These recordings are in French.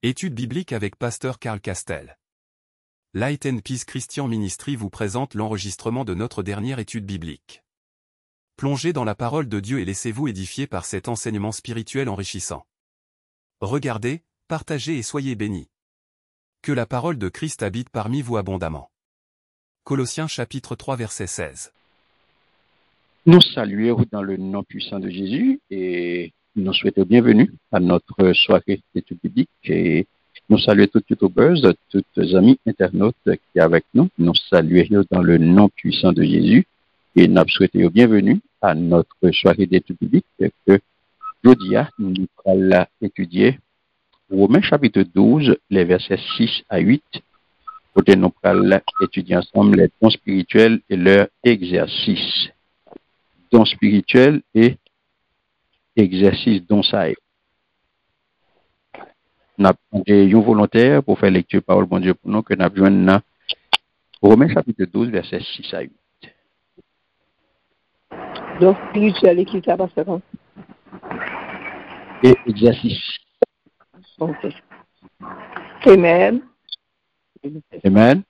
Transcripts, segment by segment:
Étude biblique avec Pasteur Karl Castel. Light and Peace Christian Ministry vous présente l'enregistrement de notre dernière étude biblique. Plongez dans la parole de Dieu et laissez-vous édifier par cet enseignement spirituel enrichissant. Regardez, partagez et soyez bénis. Que la parole de Christ habite parmi vous abondamment. Colossiens chapitre 3 verset 16. Nous saluons dans le nom puissant de Jésus et nous souhaitons bienvenue à notre soirée d'études bibliques et nous saluons tous les youtubeurs, tous les amis internautes qui sont avec nous. Nous saluons dans le nom puissant de Jésus et nous souhaitons bienvenue à notre soirée d'études bibliques que aujourd'hui nous allons étudier Romains chapitre 12, les versets 6 à 8. Où nous allons étudier ensemble les dons spirituels et leur exercice. Dons spirituels et exercice dont ça est. Nous avons un volontaire pour faire lecture parole bon Dieu pour nous que nous avons besoin dans Romains chapitre 12, verset 6 à 8. Donc, spirituel et qui ça passe quand? Et exercice. Ok. Amen. Amen.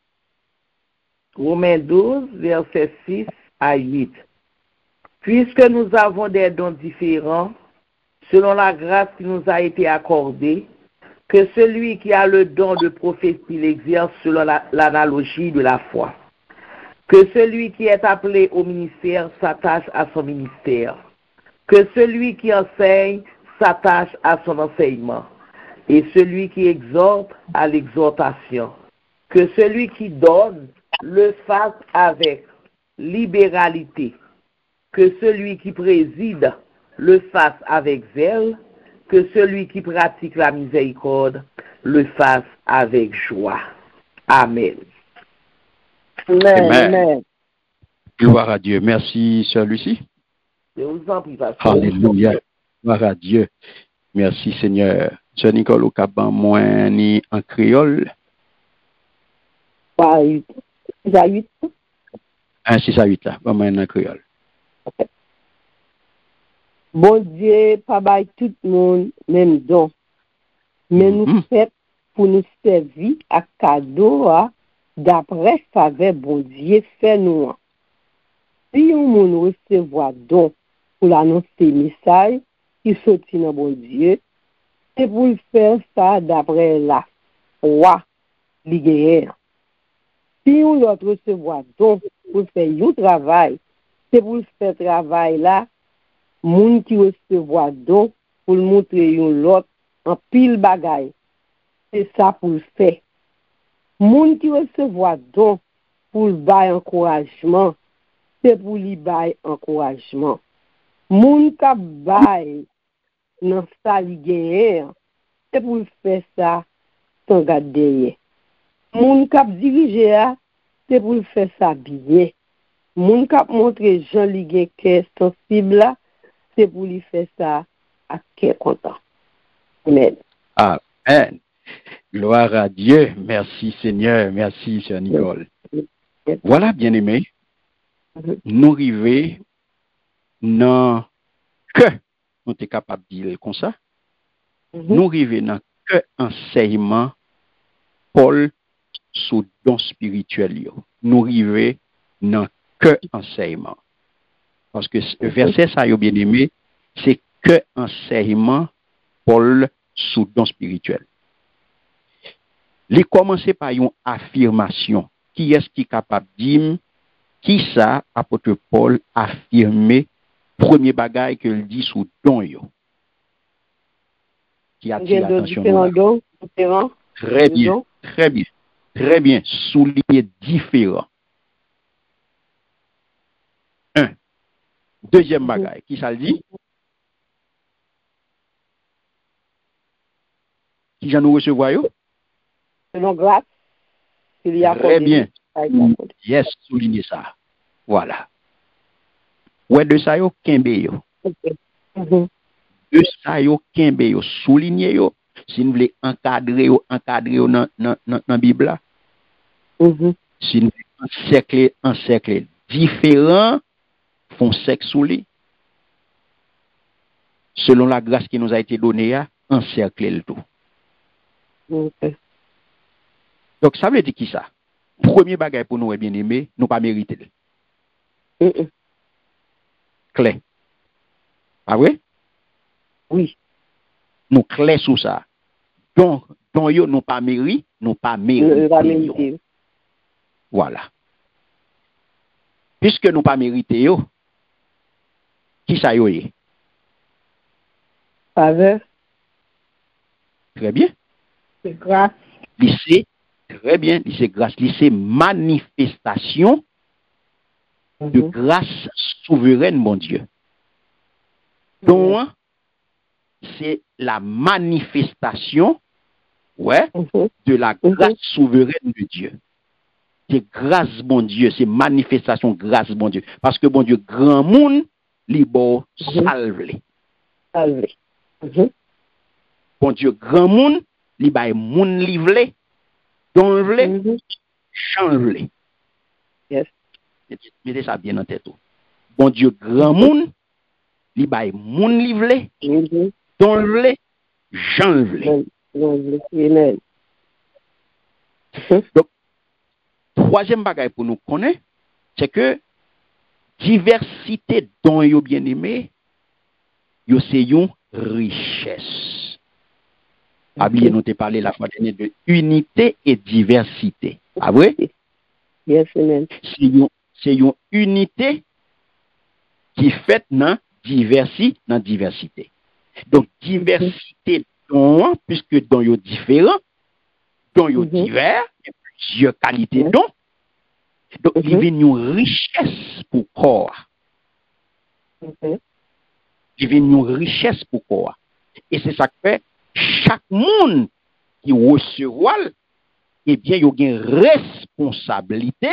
Romains 12, verset 6 à 8. Puisque nous avons des dons différents, selon la grâce qui nous a été accordée, que celui qui a le don de prophétie l'exerce selon l'analogie de la foi. Que celui qui est appelé au ministère s'attache à son ministère. Que celui qui enseigne s'attache à son enseignement. Et celui qui exhorte à l'exhortation. Que celui qui donne le fasse avec libéralité. Que celui qui préside le fasse avec zèle, que celui qui pratique la miséricorde le fasse avec joie. Amen. Amen. Amen. Gloire à Dieu. Merci, Sœur Lucie. Je vous en prie, pasteur. Alléluia. Gloire à Dieu. Merci, Seigneur. Sœur Nicole, au Caban, moi, ni en créole. 6 à 8. 6 à 8, là. Pas moi, en créole. Bon Dieu, pas bail tout le monde même don. Mais nous fait pour nous servir à cadeau d'après faveur bon Dieu fait nous. Si on monde recevoir don pour l'annoncer message qui sorti dans bon Dieu, c'est pour le faire ça d'après la foi ligueur. Si on doit recevoir don pour faire un travail, c'est pour le faire travail là. Moun qui recevoir don pour le montrer l'autre en pile bagaille. C'est ça pour le faire. Moun qui recevoir don pour le bail encouragement, c'est pour lui bail encouragement. Moun qui bail dans sa ligue, c'est pour le faire ça sans garder. Moun qui diriger, c'est pour le faire ça bien. Moun qui montrer Jean ligue qui sensible là, c'est pour lui faire ça à quel content. Amen. Amen. Gloire à Dieu. Merci Seigneur. Merci Sœur Nicole. Voilà, bien-aimés. Nous arrivons dans que, on est capable de dire comme ça, nous arrivons dans que enseignement Paul sous don spirituel. Nous arrivons dans que enseignement. Parce que le verset, ça y est bien aimé, c'est que enseignement Paul sous don spirituel. Il commence par une affirmation. Qui est-ce qui est capable de dire qui ça, apôtre Paul, affirmé, premier bagage qu'il dit sous don yo? Qui attire l'attention. Très bien, très bien, très bien. Souligner différent. Deuxième bagaille, qui ça le dit? Qui j'en nous recevoir yo? Selon grâce, il y a très bien. Yes, souligner ça. Voilà. Ouais, de ça yo, kembe yo. De ça yo, kembe yo. Souligner yo. Si nous voulons encadrer yo dans Bible là. Si nous voulons encercler différents font sexe sous lui. Selon la grâce qui nous a été donnée, encercler le tout. Ok. Donc, ça veut dire qui ça? Premier bagage pour nous, bien aimé, nous pas mériter. Clair. Ah oui? Oui. Nous clair sur ça. Donc yo, nous pas mérité, nous pas mérité. Voilà. Puisque nous pas mérité yo, qui ça yo est? Faveur. Très bien. C'est grâce. Lycée, très bien. Lycée grâce. Lycée manifestation de grâce souveraine, mon Dieu. Donc, c'est la manifestation, de la grâce souveraine de Dieu. C'est grâce, mon Dieu, c'est manifestation grâce, mon Dieu. Parce que, mon Dieu, grand monde, libre, salvé. Salvé. Bon Dieu, grand monde, libre, moun livré, donné, changé. Yes. Mettez ça bien en tête. Bon Dieu, grand monde, libre, moun livré, donné, changé. Amen. Donc, troisième bagage pour nous connaître, c'est que diversité dont yo bien aimé, yo c'est une richesse. Oubliez nous te parler la fois dernière de unité et diversité. Ah oui? Yes, amen. C'est une unité qui fait dans diversité. Donc diversité dont, puisque dont yo différent, dont yo divers, il y a plusieurs qualités dont. Donc, il y a une richesse pour corps. Il y a une richesse pour corps. Et c'est ça que fait, chaque monde qui recevra, eh bien, il y a une responsabilité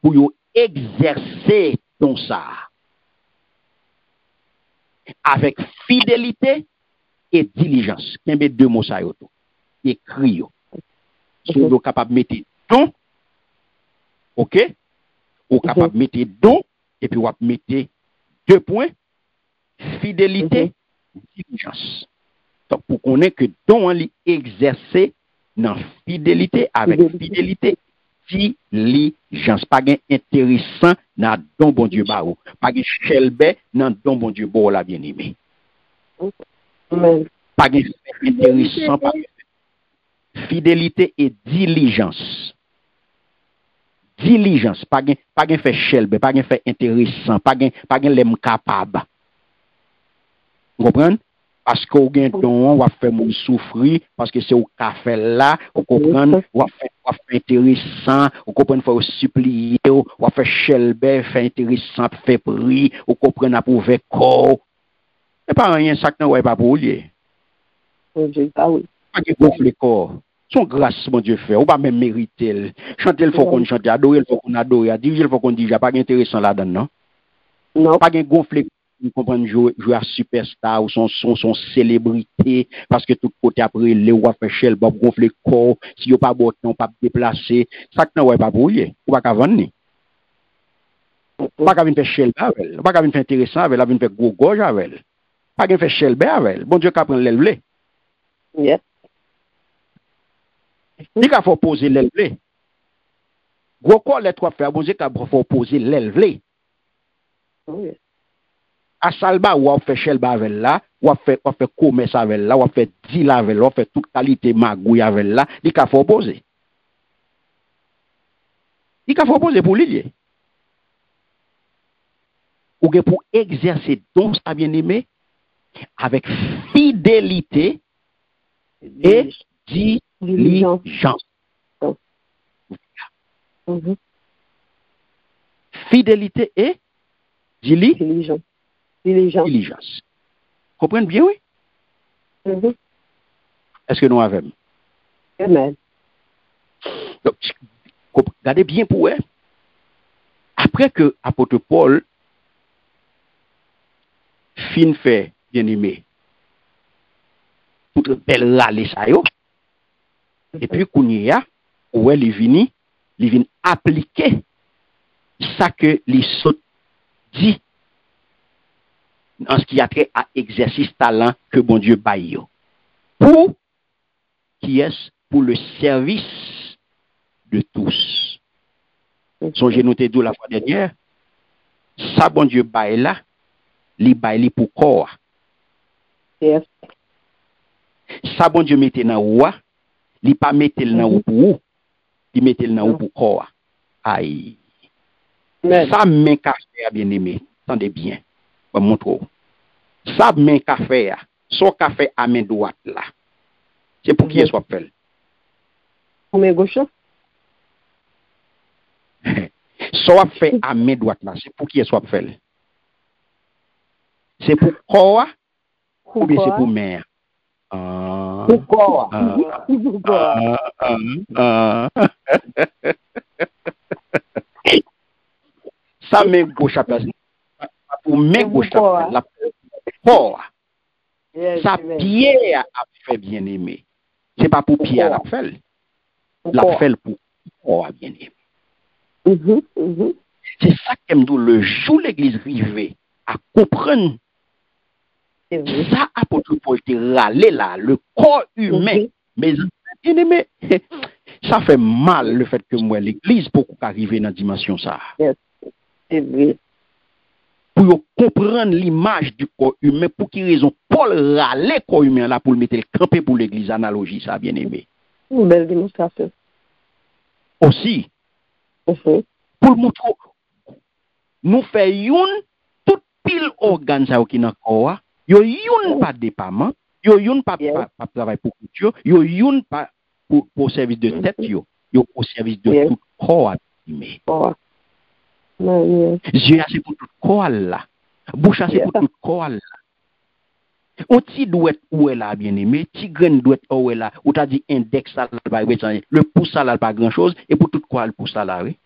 pour exercer ton ça. Avec fidélité et diligence. Il y a deux mots ça, écrit. Si vous êtes capable de mettre don, ok? Vous êtes capable de mettre don, et puis vous mettez 2 points, fidélité, diligence. Donc, pour qu'on ait que don on exercer dans fidélité, avec fidélité, diligence. Pas gain intéressant dans don bon Dieu barou. Pas gain chelbe dans don bon Dieu barou la bien aimé. Pas gain intéressant, pas fidélité et diligence. Diligence, pas gain fait chelbe, pas gain fait intéressant, pas gain l'aime capable. Vous comprenez? Parce qu'on gain don, on va faire mon souffrir, parce que c'est au café là, vous comprenez? On va faire intéressant, vous comprenez? Faut supplier, on va faire chelbe, faire intéressant, faire prix, vous comprenez? Pour faire corps. Et pas rien, ça que pas pour lier. Ah oui. Pas gain gonfler corps. Son grâce, mon Dieu, fait. On va même mériter. Chanter, il faut qu'on chante. Adorer, il faut qu'on adore. Diriger, il faut qu'on dise. Pas intéressant là-dedans, non? Non. Pas de gonfler. Vous comprenez, jouer à superstar ou son célébrité. Parce que tout côté après, les ou à faire shell, bob gonfler corps. Si vous pas bon temps, pas déplacer. Ça, non, ouais, pas pour y. Ou pas qu'à vendre. Pas qu'à venir faire shell avec. Pas qu'à venir faire intéressant avec. La venir faire gros gorge avec. Pas qu'à faire shell avec. Bon Dieu, qu'à prendre l'élève. Yes. Il faut poser l'élève. Gros corps, les trois frères, bon Dieu, qu'il faut poser l'élève. À Salba, ou on fait chelba avec là, ou on fait commerce avec là, ou on fait deal avec là, on fait toute qualité magouille avec là, il faut poser. Il faut poser pour lui. Ou pour exercer donc ça bien aimé avec fidélité et diligence. Fidélité et diligence. Diligence. Comprenez bien, oui? Est-ce que nous avons? Amen. Donc, regardez bien pour eux. Après que l'apôtre Paul fin fait bien aimé, toute belle râler ça yo, et puis qu'on y a, où elle vient appliquer ça que les autres dit en ce qui a trait à exercice talent que bon Dieu baille pour qui est pour le service de tous. Songez nous dit la fois dernière, ça bon Dieu bail là, li bail pour corps. Yes. Ça bon Dieu mette dans roi, li pas mette dans ou pour ou, li mette dans ou pour corps. Aïe. Ça men café bien aimé, attendez bien. Bon montre. Ça men café, son café à main droite là. C'est pour qui est soit fait. Pour main gauche. Soit fait à main droite là, c'est pour qui est soit fait. C'est pour corps ou bien c'est pour mère. Pour corps. Pour corps. Ça main gauche à place. Pour main gauche la corps. Ça pied a fait bien aimé. C'est pas pour pied à la fait. La fait pour corps bien aimé. C'est ça qui me dit le jour l'église rivée à comprendre. Ça apôtre Paul te râler là, le corps humain. Mais bien aimé, ça fait mal le fait que moi l'église pour arriver dans la dimension ça. C'est vrai. Pour comprendre l'image du corps humain, pour quelle raison Paul râlait le corps humain là pour le mettre le camper pour l'église, analogie ça bien aimé. Une belle démonstration. Aussi, pour montrer, nous faisons toute pile organe qui dans le corps, yo yon pas dépendant, yo yon pas travail pour culture, yo yon pas pour service de tête, yo au service de tout corps. Yeux c'est pour tout corps là. Bouche c'est pour tout corps là. On ti douette où est là bien aimé, ti graine douette où est là, ou t'a dit index ça pas le pouce ça là pas grand chose et pour tout corps le pouce ça là oui.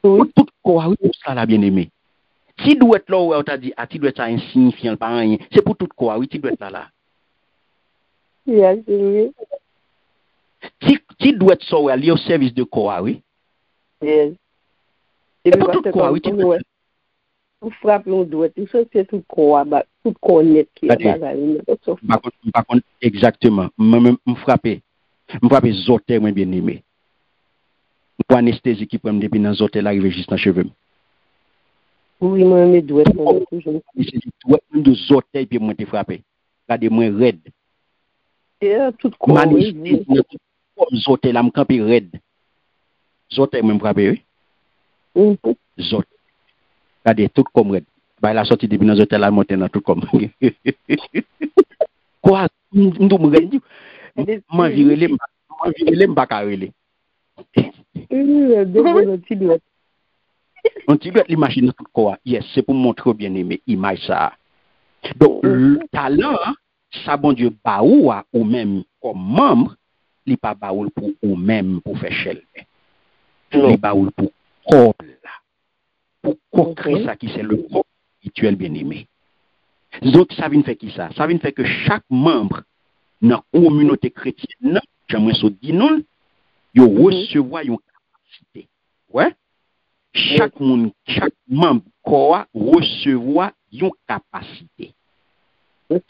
Pour tout corps oui pouce ça là bien aimé. Ti douette là où on t'a dit ah ti douette ça insignifiant pas rien, c'est pour tout corps oui ti douette là. Yes, oui. Ti douette ça où est au service de corps oui. Yes. Et pour tout corps oui ti douette. Vous frappez on doit tout ça c'est tout corps net qui est par contre exactement même me frapper zoté moi bien aimé pour anesthésie qui prend depuis dans zoté arriver juste dans cheveux oui moi me doit toujours doit de zoté puis moi te frapper regardez moi raide tout corps comme zoté là me camper raide zoté moi me frapper oui zoté regardez tout comme red. Bah la sortie depuis dans hôtel la monter dans tout comme. Quoi nous me rendi. Moi virele m'pas carrelé. On dit les machines tout quoi. Yes, c'est pour montrer bien aimé image ça. Donc le talent ça bon Dieu ba ou même comme membre, il pas ba pour ou même pour faire chelle. Il ba pour corps pour concret ça qui c'est le corps spirituel bien aimé. Donc ça vient faire qui ça? Ça vient faire que chaque membre dans la communauté chrétienne, j'aimerais ça dire non, il recevoir une capacité. Ouais? Chaque membre corps recevoir une capacité.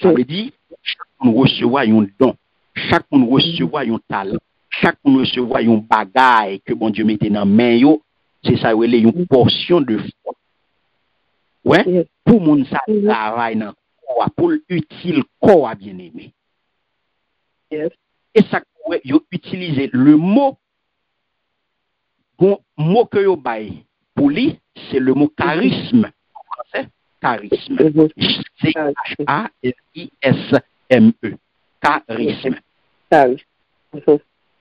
Ça veut dire chaque monde recevoir un don, chaque monde recevoir un talent, chaque monde recevoir un bagage que bon Dieu mette dans main yo. C'est ça, une portion de foi. Ouais? Pour mon ça travail dans corps, pour l'utile corps bien aimé. Et ça, vous utilisez le mot que vous bail pour lui, c'est le mot charisme. En français, charisme. C-H-A-R-I-S-M-E. Charisme.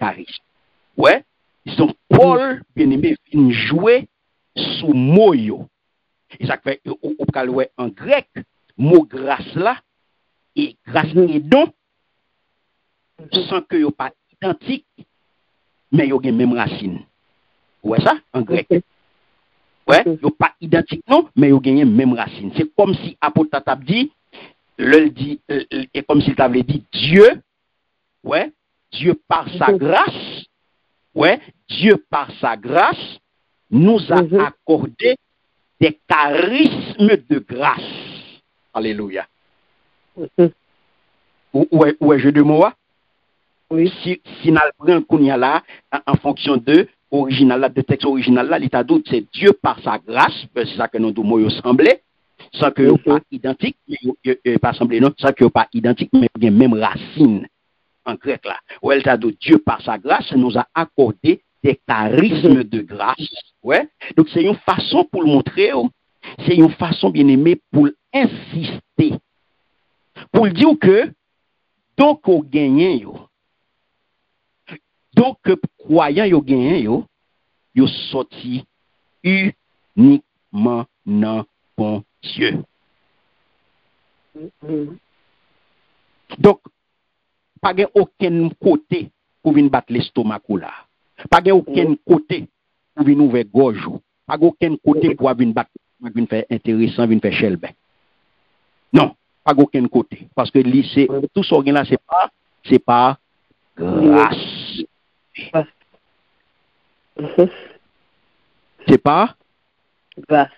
Charisme. Ouais? Donc, Paul, bien aimé, vient jouer sous mot yo. Et ça fait, en grec, mot grâce là, et grâce et don, sans que yo pas identique, mais yo gen même racine. Ouais ça, en grec. Ouais, yo pas identique non, mais yo gen même racine. C'est comme si apôtre t'a dit, le dit, et comme s'il t'avait dit Dieu, ouais, Dieu par sa grâce, ouais, Dieu par sa grâce nous a accordé des charismes de grâce. Alléluia. Ouais, jeu de mots. Oui. Si nous prenons qu'on y a là, en fonction de original, là, de texte original, là, l'état doute, c'est Dieu par sa grâce, c'est ça que nous devons sembler, sans que nous pas identique, mais pas semblé, non, sans que nous pas identique, mais bien même racine en grec là. Ou elle t'a dit Dieu par sa grâce nous a accordé des charismes de grâce. Ouais. Donc c'est une façon pour le montrer, c'est une façon bien aimée pour insister, pour le dire que donc au gagné yo. Donc croyant yo gagné yo sorti uniquement dans bon Dieu. Donc pas de aucun côté pour venir battre l'estomac là. Pas de aucun côté pour venir ouvrir gorge. Pas de aucun côté pour venir battre, venir faire intéressant, venir faire chelbe. Non, pas de aucun côté parce que c'est tout ce là c'est pas grâce. C'est pas grâce.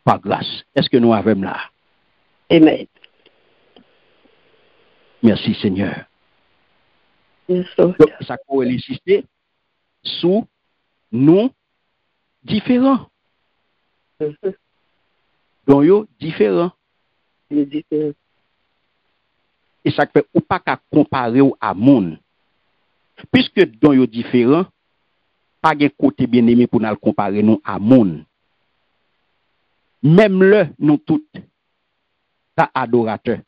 Pas grâce. Est-ce que nous avons là? Amen. Merci Seigneur. Yes, donc, ça peut insister sous nous différents. Donc, yo différents. différent. Et ça fait ou pas qu'à comparer à monde. Puisque dans yo différents, pas de côté bien aimé pour nous comparer nous à monde. Même le nous toutes ta adorateur.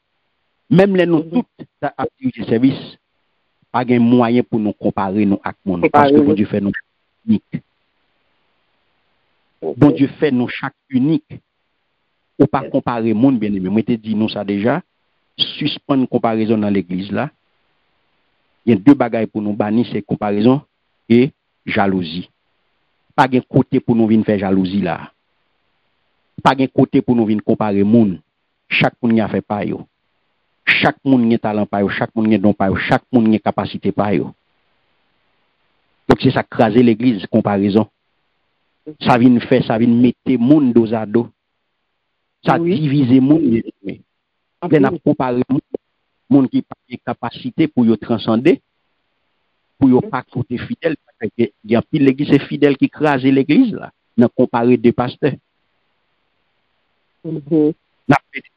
Même les nous toutes ta activité service. Pas de moyen pour nous comparer nous avec monde. Parce que bon Dieu fait nous unique. Bon Dieu fait nous chaque unique. Ou pas comparer monde bien aimé. Moi te dit nous ça déjà. Suspendre comparaison dans l'église là. Il y a deux bagailles pour nous bannir, c'est comparaison et jalousie. Pas de côté pour nous venir faire jalousie là. Pas de côté pour nous venir comparer monde. Chaque monde a fait pas yo. Chaque monde a talent pas yo, chaque monde a don pas yo, chaque monde a capacité pas yo. Donc c'est ça craser l'église comparaison. Ça vient faire, ça vient mettre monde dos à dos. Ça diviser monde. On a comparé monde qui pas de capacité pour yo transcender, pour yo pas côté fidèle. Il y a pile l'église c'est fidèle qui crase l'église là. N'a comparé deux pasteurs. N'a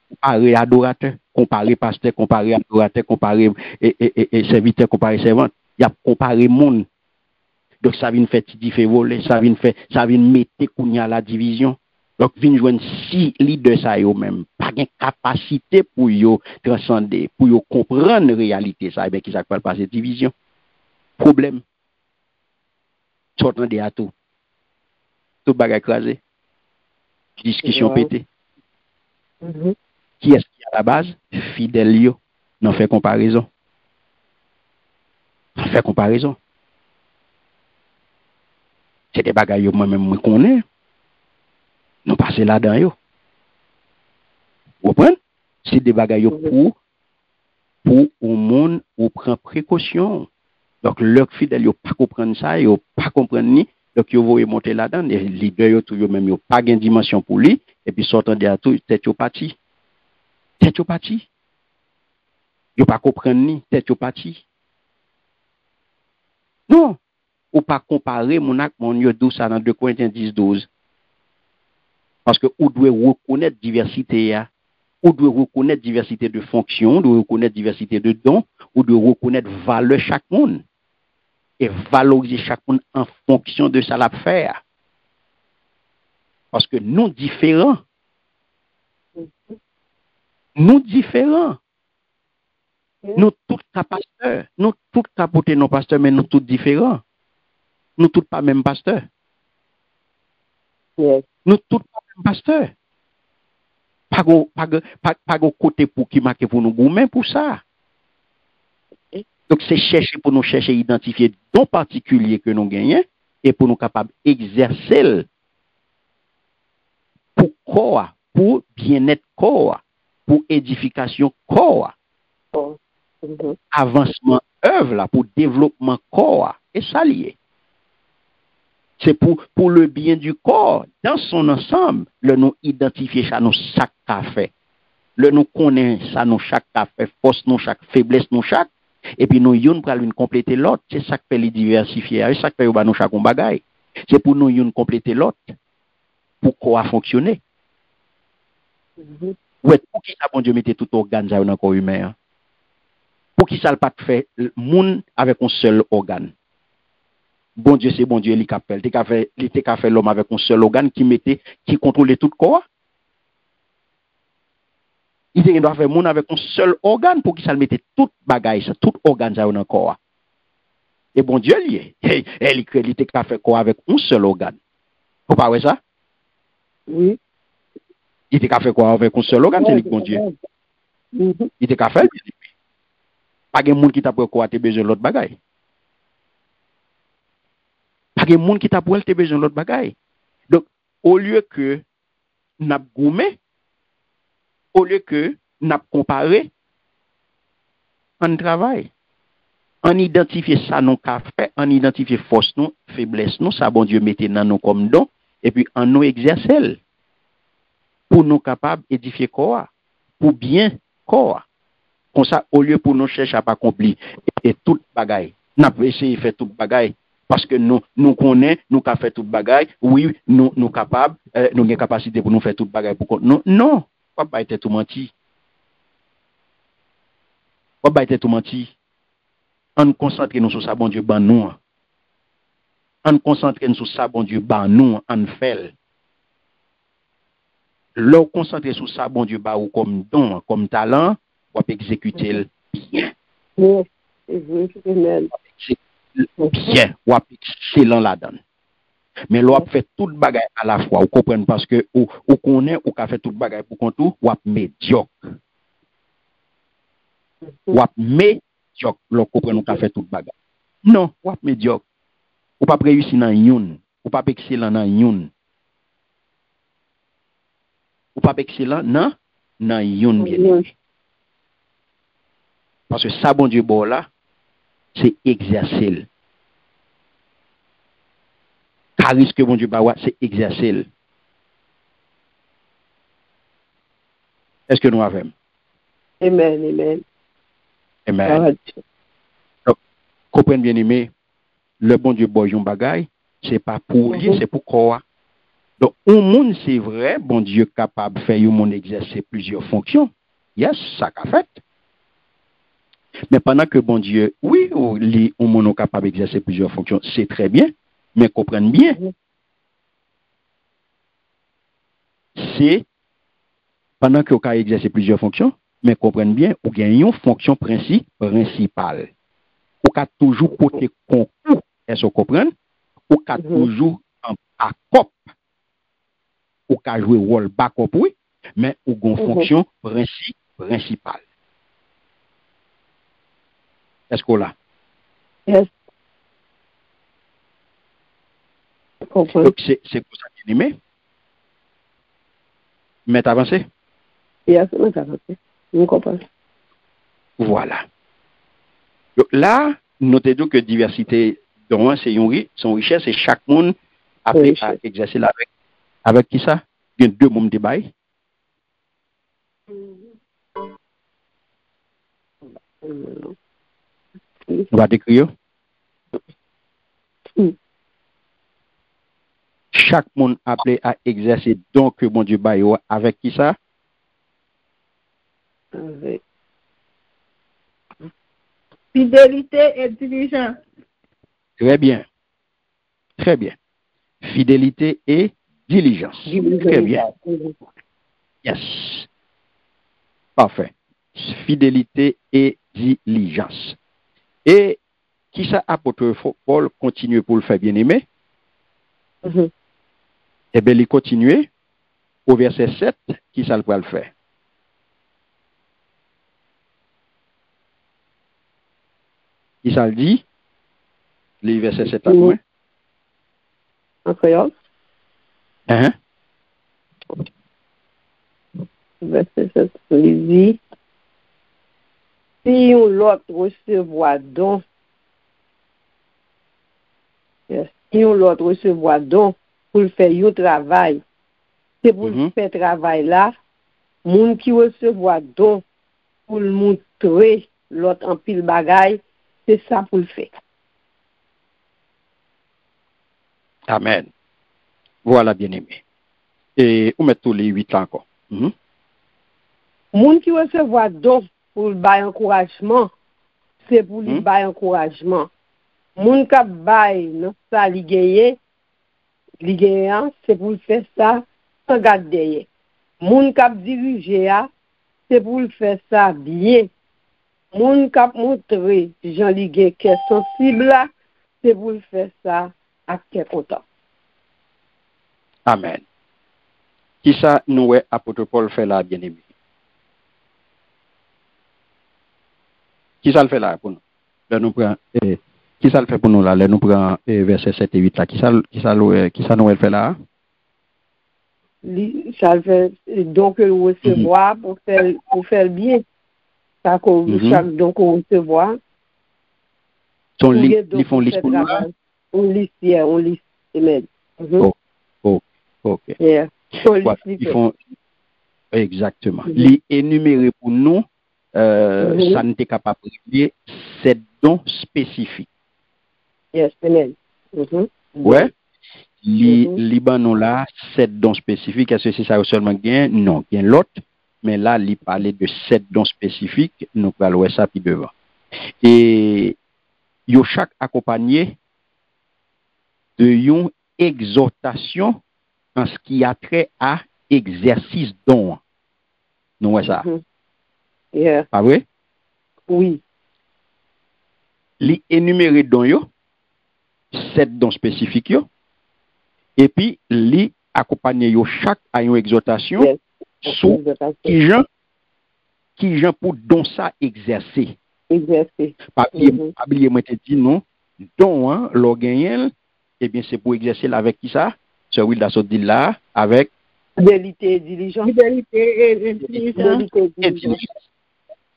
comparer adorateur, comparer pasteur, comparer adorateur, comparer et serviteur, comparer servante. Il y a comparé monde. Donc ça vient faire différer voler, ça vient mettre kounya la division. Donc vient joindre 6 leaders ça yo même, pas de capacité pour yo transcender, pour yo comprendre réalité ça ben qui ça va passer division. Problème. Sortant de à tout. Tout bagage écrasé. Discussion pété. Qui est-ce qui est à la base? Fidèle yo. Non fait comparaison. Non fait comparaison. C'est des bagages yo moi-même me connais. Nous passer là-dedans yo. Vous comprenez? C'est des bagages yo pour au monde ou prend précaution. Donc leur fidèle yo pas comprendre ça, yo pas comprendre ni. Donc yo voye monter là-dedans, les leaders yo tout yo même yo pas gain dimension pour lui et puis sortant de tout tête yo parti. Tête yo parti. Yo pas comprendre ni tête yo parti. Non, ou pas comparer mon ak mon yo dou ça dans 2 Corinthiens 10:12. Parce que ou doit reconnaître diversité ya, ou doit reconnaître diversité de fonction, ou doit reconnaître diversité de dons, ou doit reconnaître valeur chaque monde et valoriser chaque monde en fonction de sa la faire. Parce que nous différents. Nous différents. Nous tous pasteurs, nous tous capoter nos pasteurs, mais nous tous différents. Nous tous pas même pasteurs. Yes. Nous tous pas même pasteurs. Pas de côté pour qui marque pour nous gourmets pour ça. Donc c'est chercher pour nous chercher identifier dons particuliers que nous gagnons et pour nous capables d'exercer pour corps, pour bien-être corps, pour édification corps. Avancement œuvre là pour développement corps et ça lié. C'est pour le bien du corps dans son ensemble, le nous identifier ça nous chaque fait. Le nous connaît ça nous chaque fait, force nous chaque faiblesse nous chaque Et puis nous yon pral vinn compléter l'autre. C'est ça qui fait les diversifier. C'est ça qui fait nous chaque bagay. C'est pour nous yon compléter l'autre. Pour quoi fonctionner. Ouais, pour qui ça bon Dieu mette tout organe dans le corps humain? Pour qui ça le pas fait moun avec un seul organe? Bon Dieu, c'est bon Dieu, il a fait. Il a fait l'homme avec un seul organe qui contrôlait tout le corps. Il doit faire moun avec un seul organe pour qu'il ça le mette tout bagage, tout organe dans le corps. Et bon Dieu, il a fait quoi avec un seul organe? Vous parlez ça? Oui. Il a fait quoi avec un seul organe, c'est le bon Dieu. Il a fait. Pas de monde qui t'a pour quoi tu besoin de l'autre bagaille. Pas de monde qui t'a pour tu besoin de l'autre bagaille. Donc, au lieu que n'a goumé, au lieu que n'a comparé, on travaille. On identifie ça non qu'a fait, on identifie force nous, faiblesse nous, ça bon Dieu mettez dans nous comme don, et puis on nous exercer pour nous capables d'édifier corps, pour bien corps. Comme ça, au lieu pour nous chercher à pas accomplir et toute bagaille, n'a pas essayé de faire toute bagaille. Parce que nous connaissons, nous avons fait toute bagaille, oui, nous capables, nous avons capacité pour nous faire toute bagaille. Non, pas être tout menti. Pas être tout menti. On nous concentre nous sur ça, bon Dieu, ban nous. On nous concentre nous sur ça, bon Dieu, ban nous, on fait. L'on concentre sur ça, bon Dieu, ba ou comme don, comme talent, on peut exécuter bien. Oui, bien, ou excellent là-dedans. Mais l'on fait toute bagaille à la fois, vous comprenez, parce que ou connaît ou qu'a fait toute bagaille pour qu'on tout, ou médiocre. Ou médiocre, l'on comprend ou qu'a fait toute bagaille. Non, ou médiocre. Ou pas réussir dans une, ou pas excellent dans une. Ou pas excellent dans une bien. Parce que ça, bon Dieu, bon là, c'est exercer. Charisme que bon Dieu, bah, c'est exercer. Est-ce que nous avons? Amen. Donc, comprenez bien aimé, le bon Dieu, bon Dieu, bagaille, c'est pas pour lui, c'est pour quoi? Donc, au monde, c'est vrai, bon Dieu capable de faire, au monde exercer plusieurs fonctions. Yes, ça qu'a fait. Mais pendant que bon Dieu, oui, au monde est capable d'exercer plusieurs fonctions, c'est très bien, mais comprenez bien. C'est pendant que vous avez exercé plusieurs fonctions, mais comprenez bien, vous avez une fonction principale. Vous avez toujours porté concours, est-ce que vous comprenez? Vous avez toujours un backup. Vous avez joué rôle backup, oui, mais vous avez une fonction principale. Est-ce que là? Yes. C'est pour ça qu'il aimé. Mais t'as avancé? Yes, t'as avancé. Je comprends. Voilà. Donc là, notez donc que diversité dont c'est son richesse et chaque monde appelé à exercer avec qui ça? Il y a deux membres de bail. On va décrire. Chaque monde appelé à exercer donc mon Dieu bail avec qui ça? Avec fidélité et diligence. Très bien. Très bien. Fidélité et diligence. Très bien. Yes. Parfait. Fidélité et diligence. Et qui ça apôtre Paul continue pour le faire bien aimé? Eh bien, il continue au verset 7, qui ça va le faire? Qui ça le dit? Le verset 7 à moi. En créole? Verset 7, il dit, si on l'autre recevoir don, si on l'autre recevoir don pour faire un travail, c'est pour faire travail là, moun qui recevoir don pour le montrer l'autre en pile bagaille, c'est ça pour le faire. Amen. Voilà, bien-aimé. Et on met tous les 8 ans encore. Moun qui recevoir don pour le bail encouragement, c'est pour le bail encouragement. Moun qui bail non ça li gagné, c'est pour le faire ça sans garder. Moun qui diriger c'est pour le faire ça bien. Moun qui montrer Jean li gagné qui est sensible c'est pour le faire ça avec qui est content. Amen. Qui ça nous apôtre Paul fait là, bien-aimé? Qui ça le fait là pour nous? Là nous prend qui ça le fait pour nous là? Là nous prend verset 7 et 8 là. Qui ça nous fait là? Ça le fait donc recevoir pour faire bien. Ça chaque donc recevoir. Ils font liste pour nous. On liste amen. OK. Yeah. Ils font exactement. Les énumérer pour nous ça n'était capable de 7 dons spécifiques. Yes, amen. Ouais. Liban là 7 dons spécifiques. Est-ce que c'est ça seulement gain? Non, gain l'autre. Mais là, il parlait de 7 dons spécifiques. Nous allons voir ça puis devant. Et yo chaque accompagné de une exhortation en ce qui a trait à exercice don. Nous voyons ça. Yeah. Pas vrai? Oui. Li énumérer don yo, 7 dons spécifiques yo, et puis li accompagner yo chaque à une exhortation sur qui gens pour don ça exercer. Pas oublier moi te dit non, don hein, lo gagner, eh bien c'est pour exercer avec qui ça? Ce Wilda so dit là avec fidélité et diligence.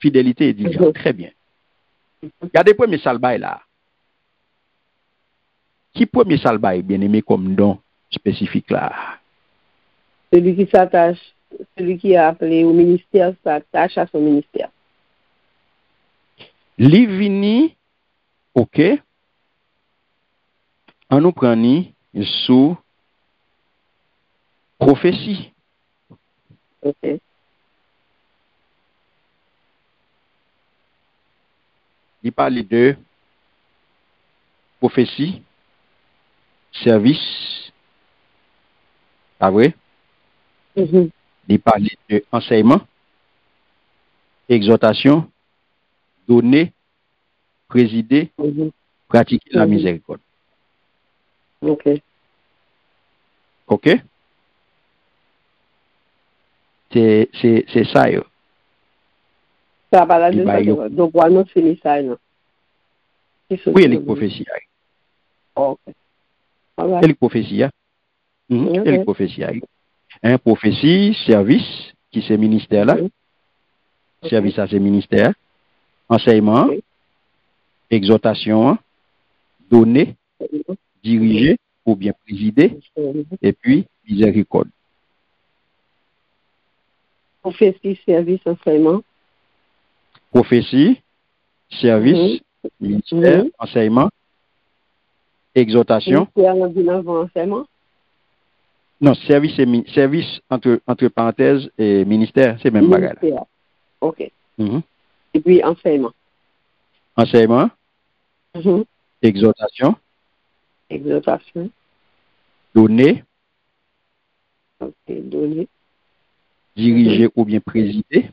Fidélité et diligence. Très bien. Regardez premier salbaï là. Qui premier salbaï bien aimé comme don spécifique là? Celui qui s'attache, celui qui a appelé au ministère s'attache à son ministère. Livini, OK. On nous prend sous prophétie. OK. Il parle de prophétie, service, pas vrai? Il parle de enseignement, exhortation, donner, présider, pratiquer la miséricorde. OK. OK? C'est ça, yo. Ça va la deuxième. Donc, on a fini ça, non? Oui, les prophéties. OK. Et les prophéties. Et les prophéties. Un prophétie, service, qui c'est ministère là. Service à ces ministères. Enseignement, exhortation, donner, diriger ou bien présider, et puis miséricorde. Prophétie, service, enseignement. Prophétie, service, ministère, enseignement, exhortation. Enseignement. Non, service entre parenthèses et ministère, c'est même bagarre. OK. Et puis enseignement. Enseignement, exhortation, donner, donner, diriger ou bien présider,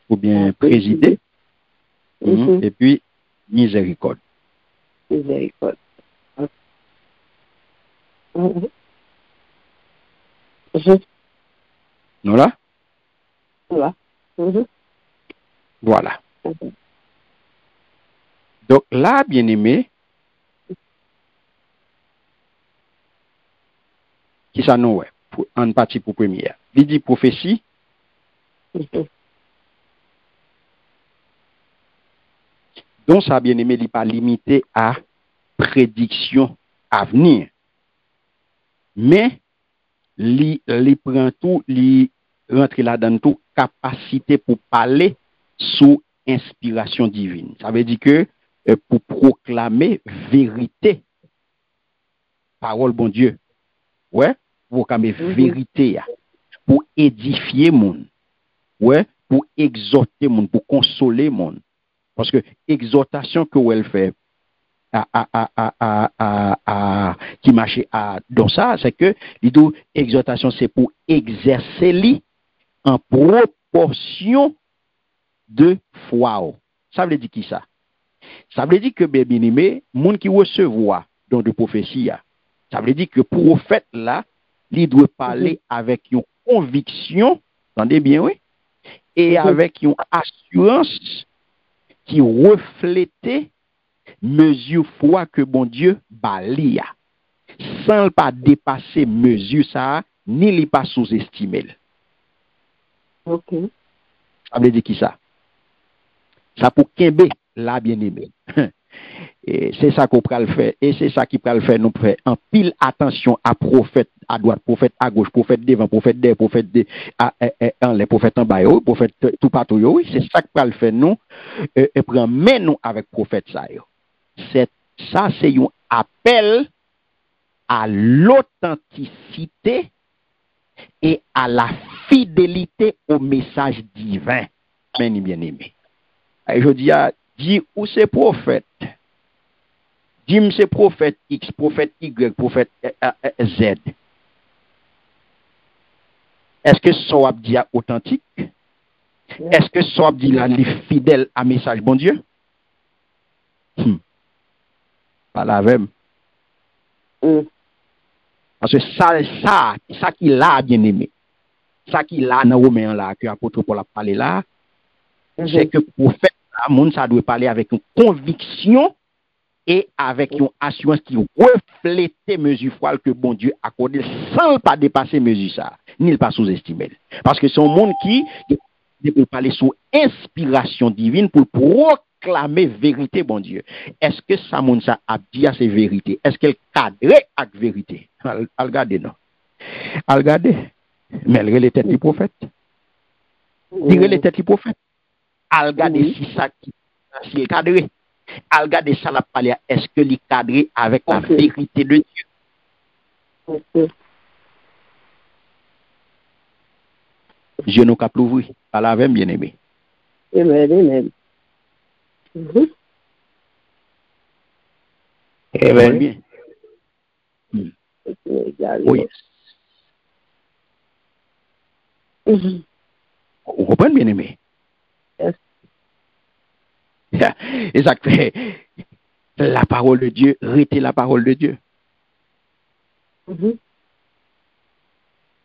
ou bien présider, et puis miséricorde. Miséricorde. Nous là? Voilà. Voilà. Donc là, bien aimé, qui ça nous est en partie pour première. Il dit prophétie. Donc ça, bien aimé, il n'est pas limité à prédiction à venir. Mais il prend tout, il rentrer là-dedans tout capacité pour parler sous inspiration divine. Ça veut dire que pour proclamer vérité, parole bon Dieu. Ouais, pour proclamer vérité, pour édifier monde. Ouais, pour exhorter monde, pour consoler monde. Parce que exhortation que elle fait qui marche dans ça, c'est que l'exhortation c'est pour exercer li en proportion de foi. Ça veut dire qui ça? Ça veut dire que bien-aimé, monde qui recevoir dans de prophétie, ça veut dire que prophète là, il doit parler avec une conviction, entendez bien, oui, et avec une assurance qui reflétait mesure foi que bon Dieu balia, sans pas dépasser mesure ça, ni li pas sous-estimer. Ok. Ça veut dire qui ça? Ça pour Kembe, là bien-aimé. Et c'est ça qu'on peut le faire. Et c'est ça qui peut le faire. Nous faire en pile attention à prophète à droite, prophète à gauche, prophète devant, prophète derrière, prophète les prophètes en bas, prophète tout partout. Oui, c'est ça qui peut le faire. Nous, et prend main nous avec prophète ça. C'est un appel à l'authenticité et à la fidélité au message divin. Bien-aimé. Et je dis où c'est prophète. Dis c'est prophète X, prophète Y, prophète Z. Est-ce que son abdi est authentique? Est-ce que son abdi est fidèle à message bon Dieu? Pas la même. Parce que ça qu'il a bien aimé, ça qu'il a dans Romain là, que l'apôtre Paul a parlé là, c'est que prophète, monde ça doit parler avec une conviction et avec une assurance qui reflète mesure foi que bon Dieu a accordé sans pas dépasser mesure ça, ni pas sous-estimer. Parce que c'est un monde qui peut parler sous inspiration divine pour proclamer vérité bon Dieu. Est-ce que ça monde ça a dit à ces vérités? Est-ce qu'elle cadre avec vérité? Regardez non. Regardez. Mais elle est tête du prophète. Dire les têtes du prophète. Regardez si ça qui est cadré. Regardez ça la parler. Est-ce que les cadré avec la vérité de Dieu? Je n'ai qu'à l'ouvrir. Par la même bien aimé. Amen. Amen bien. Oui. Vous comprenez bien aimé? Et ça fait la parole de Dieu, rester la parole de Dieu.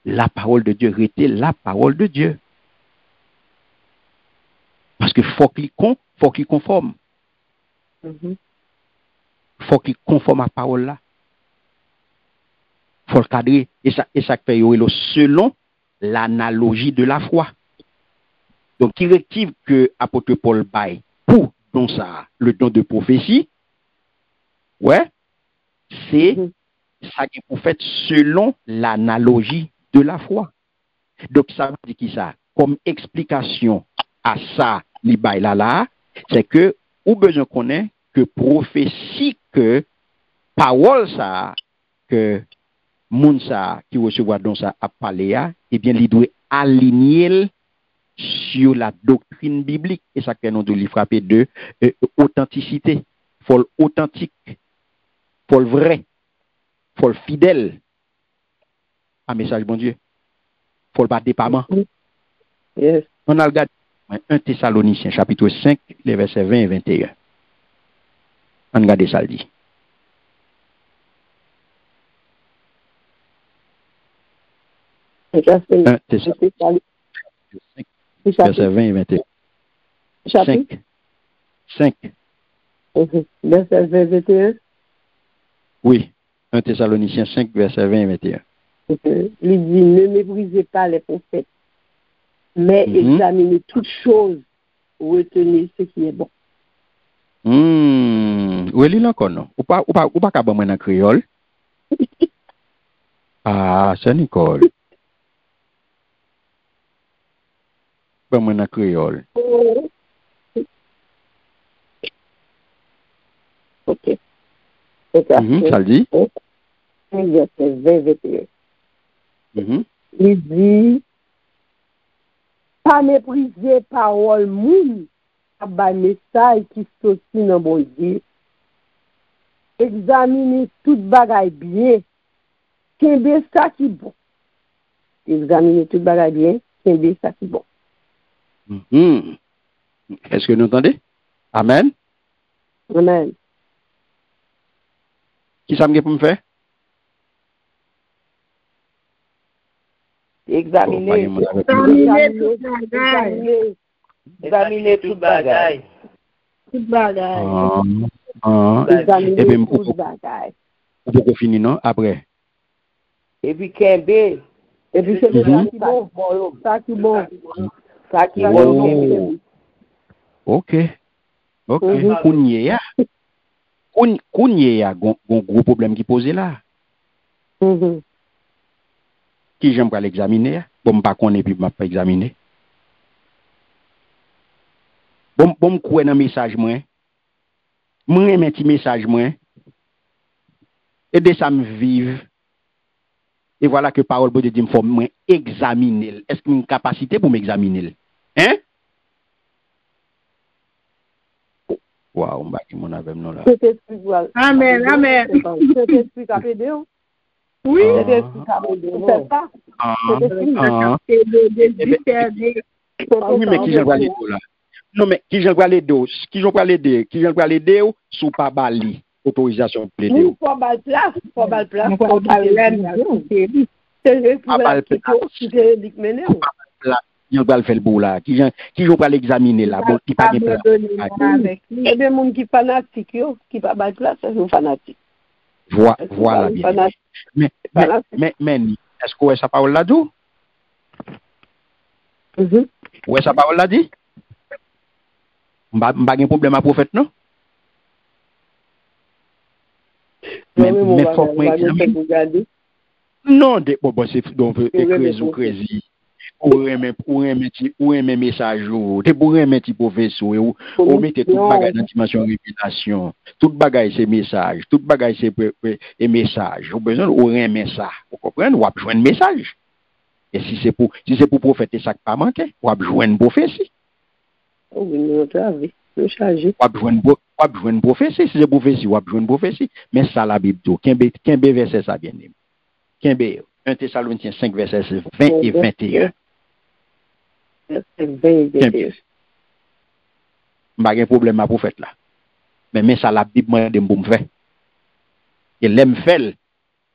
La parole de Dieu, rester la parole de Dieu. Parce que faut qu'il conforme. Faut qu'il conforme à la parole là. Faut le cadrer. Et ça fait selon l'analogie de la foi. Donc, directive que apôtre Paul baille pour don ça, le don de prophétie, ouais, c'est ça qui est pour faire selon l'analogie de la foi. Donc, ça veut dire qui ça? Comme explication à ça, li baille là, c'est que, ou besoin qu'on ait que prophétie que parole ça, que moun ça qui recevoir don ça a parlé, eh bien, il doit aligner sur la doctrine biblique. Et ça que nous devons frapper de authenticité. Faut authentique. Faut le vrai. Faut le fidèle. Un message bon Dieu. Faut le pas départ. Yes. On a regardé 1 Thessaloniciens chapitre 5, les versets 20 et 21. On regarde ça le dit. Un Thessaloniciens. Verset 20 et 21. Chapitre 5. Verset 20 et 21. Oui. 1 Thessaloniciens 5, verset 20 et 21. Il dit, ne méprisez pas les prophètes, mais examinez toutes choses, retenez ce qui est bon. Oui, il encore non. Ou pas qu'à bon en créole. Ah, c'est Nicole. pas moi dans créole. Ok. C'est ça. Ça le dit? Verset 20-21. Il dit, pas mépriser parole moun, pas message qui sorti dans bon Dieu. Examinez toute bagaille bien. Kembe ça qui bon. Examinez toute bagaille bien. Kembe ça qui bon. Est-ce que vous entendez? Amen. Amen. Qui ça me pour me faire? Examinez. Examinez toute bagaille. Toute bagaille. Et puis, vous pouvez finir, non? Après. Et puis, Kembe. Et puis, c'est ça qui bon. Ça qui bon. Ça qui bon. Ok. Kounye ya, gon gros problème qui pose là. Qui j'aime pas l'examiner? Bon, pas qu'on et puis m'a pas examiner. Bon, quoi dans message moi? Moi un petit message moi. Et de ça me vivre. Et voilà que parole de Dieu me faut moi examiner. Est-ce que j'ai une capacité pour m'examiner? Hein? Waouh, mon avec nous là. Amen, amen. C'est esprit qui a aidé. Oui. C'est esprit qui a aidé. C'est ça. Oui, mais qui j'en vois les deux là? Non, mais qui j'en vois les deux? Qui j'en vois les deux? Qui j'en vois les deux sous pas bali autorisation pour les deux? Nous, pas mal place. Pas mal place. Pas mal place. C'est le qui te dit mener. Qui j'en va faire le beau là? Qui j'en va l'examiner là? Bon, qui pas de place. Il y a des gens qui sont fanatiques, qui pas mal place, ils sont fanatiques. Voilà bien. Mais, est-ce que sa parole là dit? Ouais, sa parole là dit? Pas de problème à prophète, non? Mais faut que m'examine. Non, c'est donc crazy. Ou un message ou un petit professeur ou mettez toute bagaille dans dimension révélation. Toute bagaille c'est message, toute bagaille c'est message. Vous besoin ou un ça. Vous comprenez? Ou joindre message. Et si c'est pour prophète ça pas manquer, ou joindre prophétie. Oui, notre avis, le charger. Ou joindre prophétie, si c'est prophétie, ou joindre prophétie. Mais ça la Bible dit, Kembe verset ça bien aimé. Kembe 1 Thessaloniciens 5 verset 20 et 21. Pas de problème à prophète là. Mais ça la Bible moi de me faire. Et l'aime fait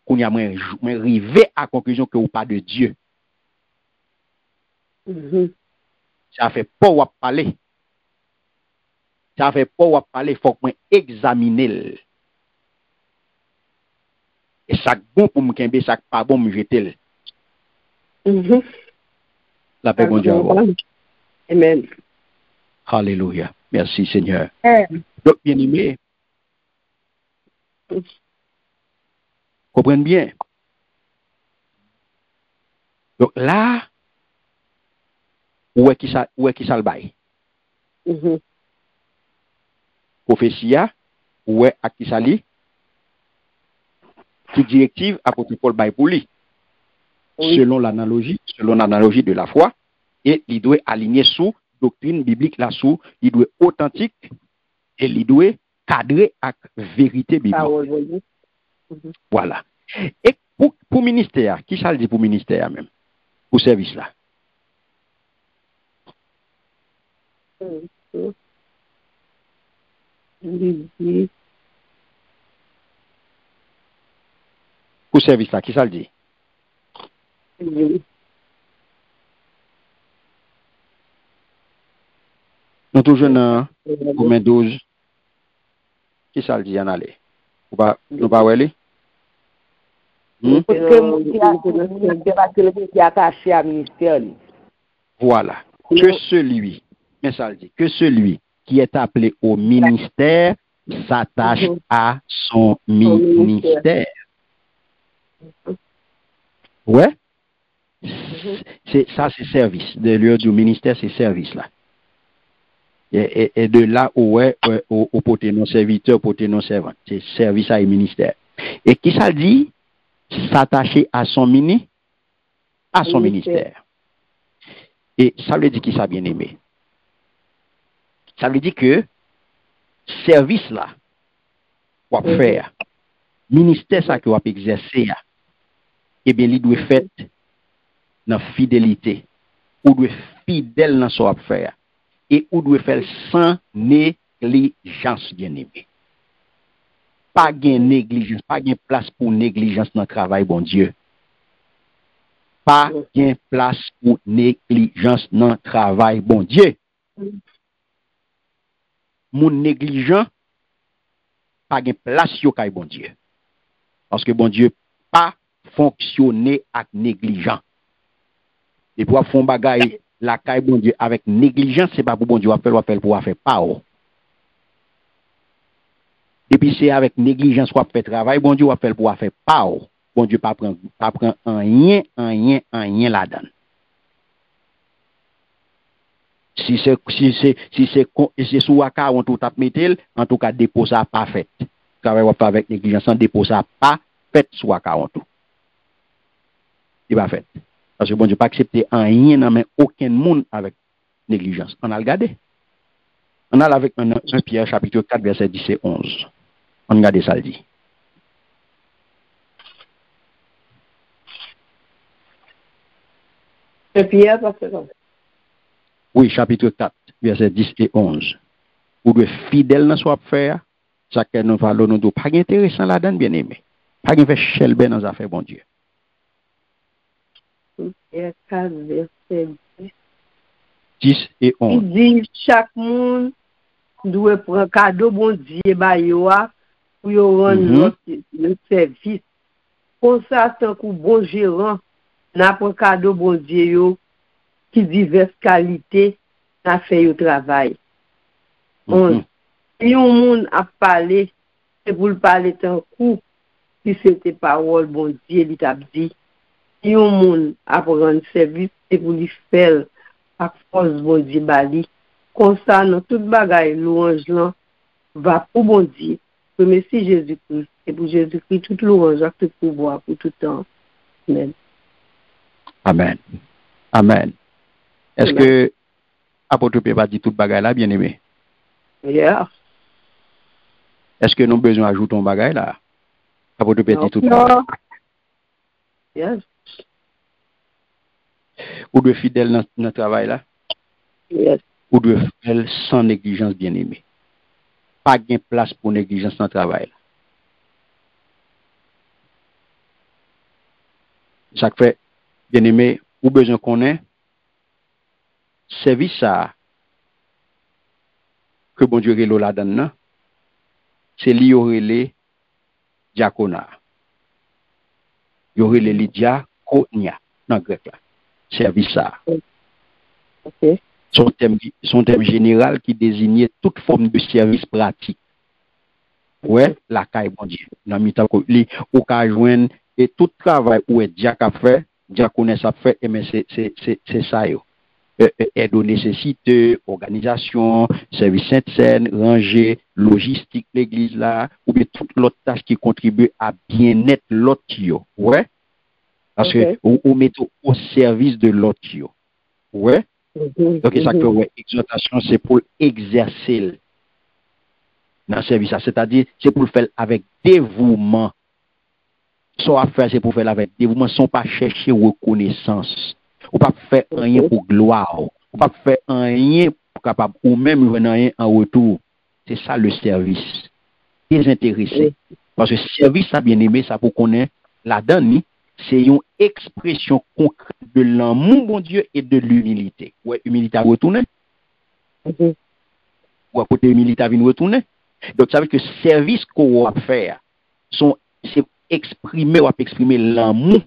qu'on y a arrivé à conclusion que ou pas de Dieu. Ça fait pas ou parler. Ça fait pas ou parler, faut que moi examiner. Et ça bon pour me kembe, ça pas bon me jeter. La paix bon Dieu. Amen. Alléluia. Merci Seigneur. Donc bien aimé. Comprenez bien. Donc là, où est qui ça le bail? Prophétia, où est à qui ça li? Qui directive apôtre Paul bail pour lui? Selon l'analogie de la foi, et il doit aligner sous doctrine biblique là sous, il doit authentique et il doit cadrer avec vérité biblique. Voilà. Et pour ministère, qui ça le dit pour ministère même? Pour service là? Pour service là, qui ça le dit? Nous toujours dans Romains 12. Qui ça le dit en aller? Nous pas aller? Voilà. Que celui, mais ça le dit, que celui qui est appelé au ministère s'attache à son ministère. Ouais? C'est service. De lieu du ministère, c'est service là. Et de là où au porter non serviteur, porter non servant. C'est service à ministère. Et qui ça dit? S'attacher à son ministère. Et ça veut dire qui ça bien aimé. Ça veut dire que service là, qu'on va faire, ministère ça que on va exercer, eh bien, il doit faire dans fidélité, ou doit fidèle dans ce qu'on va faire, et ou doit faire sans négligence, bien aimé. Pas de négligence, pas de place pour négligence dans le travail, bon Dieu. Pas de place pour négligence dans le travail, bon Dieu. Mon négligent, pas de place yo kay bon Dieu. Parce que bon Dieu pas fonctionner avec négligent. Et pour faire bagay la kay bon Dieu avec négligence, c'est pas pour bon Dieu appelle pour faire pas. Et puis c'est avec négligence qu'on fait travail, bon Dieu appelle pour faire pas. Bon Dieu pas prend rien là-dedans. Si c'est sous waka on tout tape metel, en tout cas dépôt ça pas fait. Travail pas avec négligence, dépôt ça pas fait sous waka on tout. Il pas fait. Parce que bon Dieu pas accepter rien dans mais aucun monde avec négligence. On a regardé. On a avec 1 Pierre chapitre 4 verset 10 et 11. On regarde ça le dit. Pierre, parce que oui, chapitre 4, verset 10 et 11. Vous devez fidèle dans ce qu'on faire, ça que nous valons, nous devons pas intéressant là-dedans, bien aimé. Pas faire chelbe dans les affaires, bon Dieu. Pierre 4, verset 10 et 11. Il dit, chaque monde doit prendre cadeau, bon Dieu, pour rendre le service. Comme ça, tant que bon gérant, n'a pas cadeau, bon Dieu, qui diverses qualités n'a fait au travail. Si un monde a parlé, c'est pour le parler tant coup, si c'était parole, bon Dieu, il t'a dit. Si un monde a rendre service, c'est pour lui faire à force, bon Dieu, bali. Comme ça, dans toute bagaille, louange là, va pour bon Dieu. Merci Jésus-Christ. Et pour Jésus-Christ, toute louange, tout pouvoir, pour tout temps. Amen. Amen. Amen. Est-ce que apôtre Pierre va dire toute bagaille là, bien aimé? Yeah. Est-ce que nous avons besoin d'ajouter un bagaille là? Apôtre Pierre dit toute bagaille. Yes. Ou de fidèle dans le travail là? Yes. Ou de faire sans négligence, bien aimé. Pas de place pour négligence dans le travail là. Ça fait, bien aimé, ou besoin qu'on ait service ça que bon Dieu relo la donne, c'est li yorele diaconat. Yorele li diaconia dans grec là. Service ça. Okay. Son terme général qui désignait toute forme de service pratique. Ouais, la caille bon Dieu. Dans mi temps li ou ka joindre et tout travail où est diac a fait, diaconé ça fait et mais c'est ça yo. Aide aux nécessités, organisation, service sainte-scène, ranger, logistique l'église là, ou bien toute l'autre tâche qui contribue à bien-être l'autre yo. Ouais? Parce que on met au service de l'autre yo. Ouais? Donc ça que ouais, exhortation c'est pour exercer dans le service, c'est-à-dire c'est pour le faire avec dévouement. Soit faire c'est pour faire avec dévouement, sans pas chercher reconnaissance. Ou pas faire rien pour gloire. Ou pas faire rien pour capable ou même rien en retour. C'est ça le service. Désintéressé. Parce que service ça bien aimé ça pour connaître la donne, c'est une expression concrète de l'amour bon Dieu et de l'humilité. Ouais, humilité à retourner. Ou à côté humilité à venir retourner. Donc ça veut dire que service qu'on va faire c'est exprimer l'amour.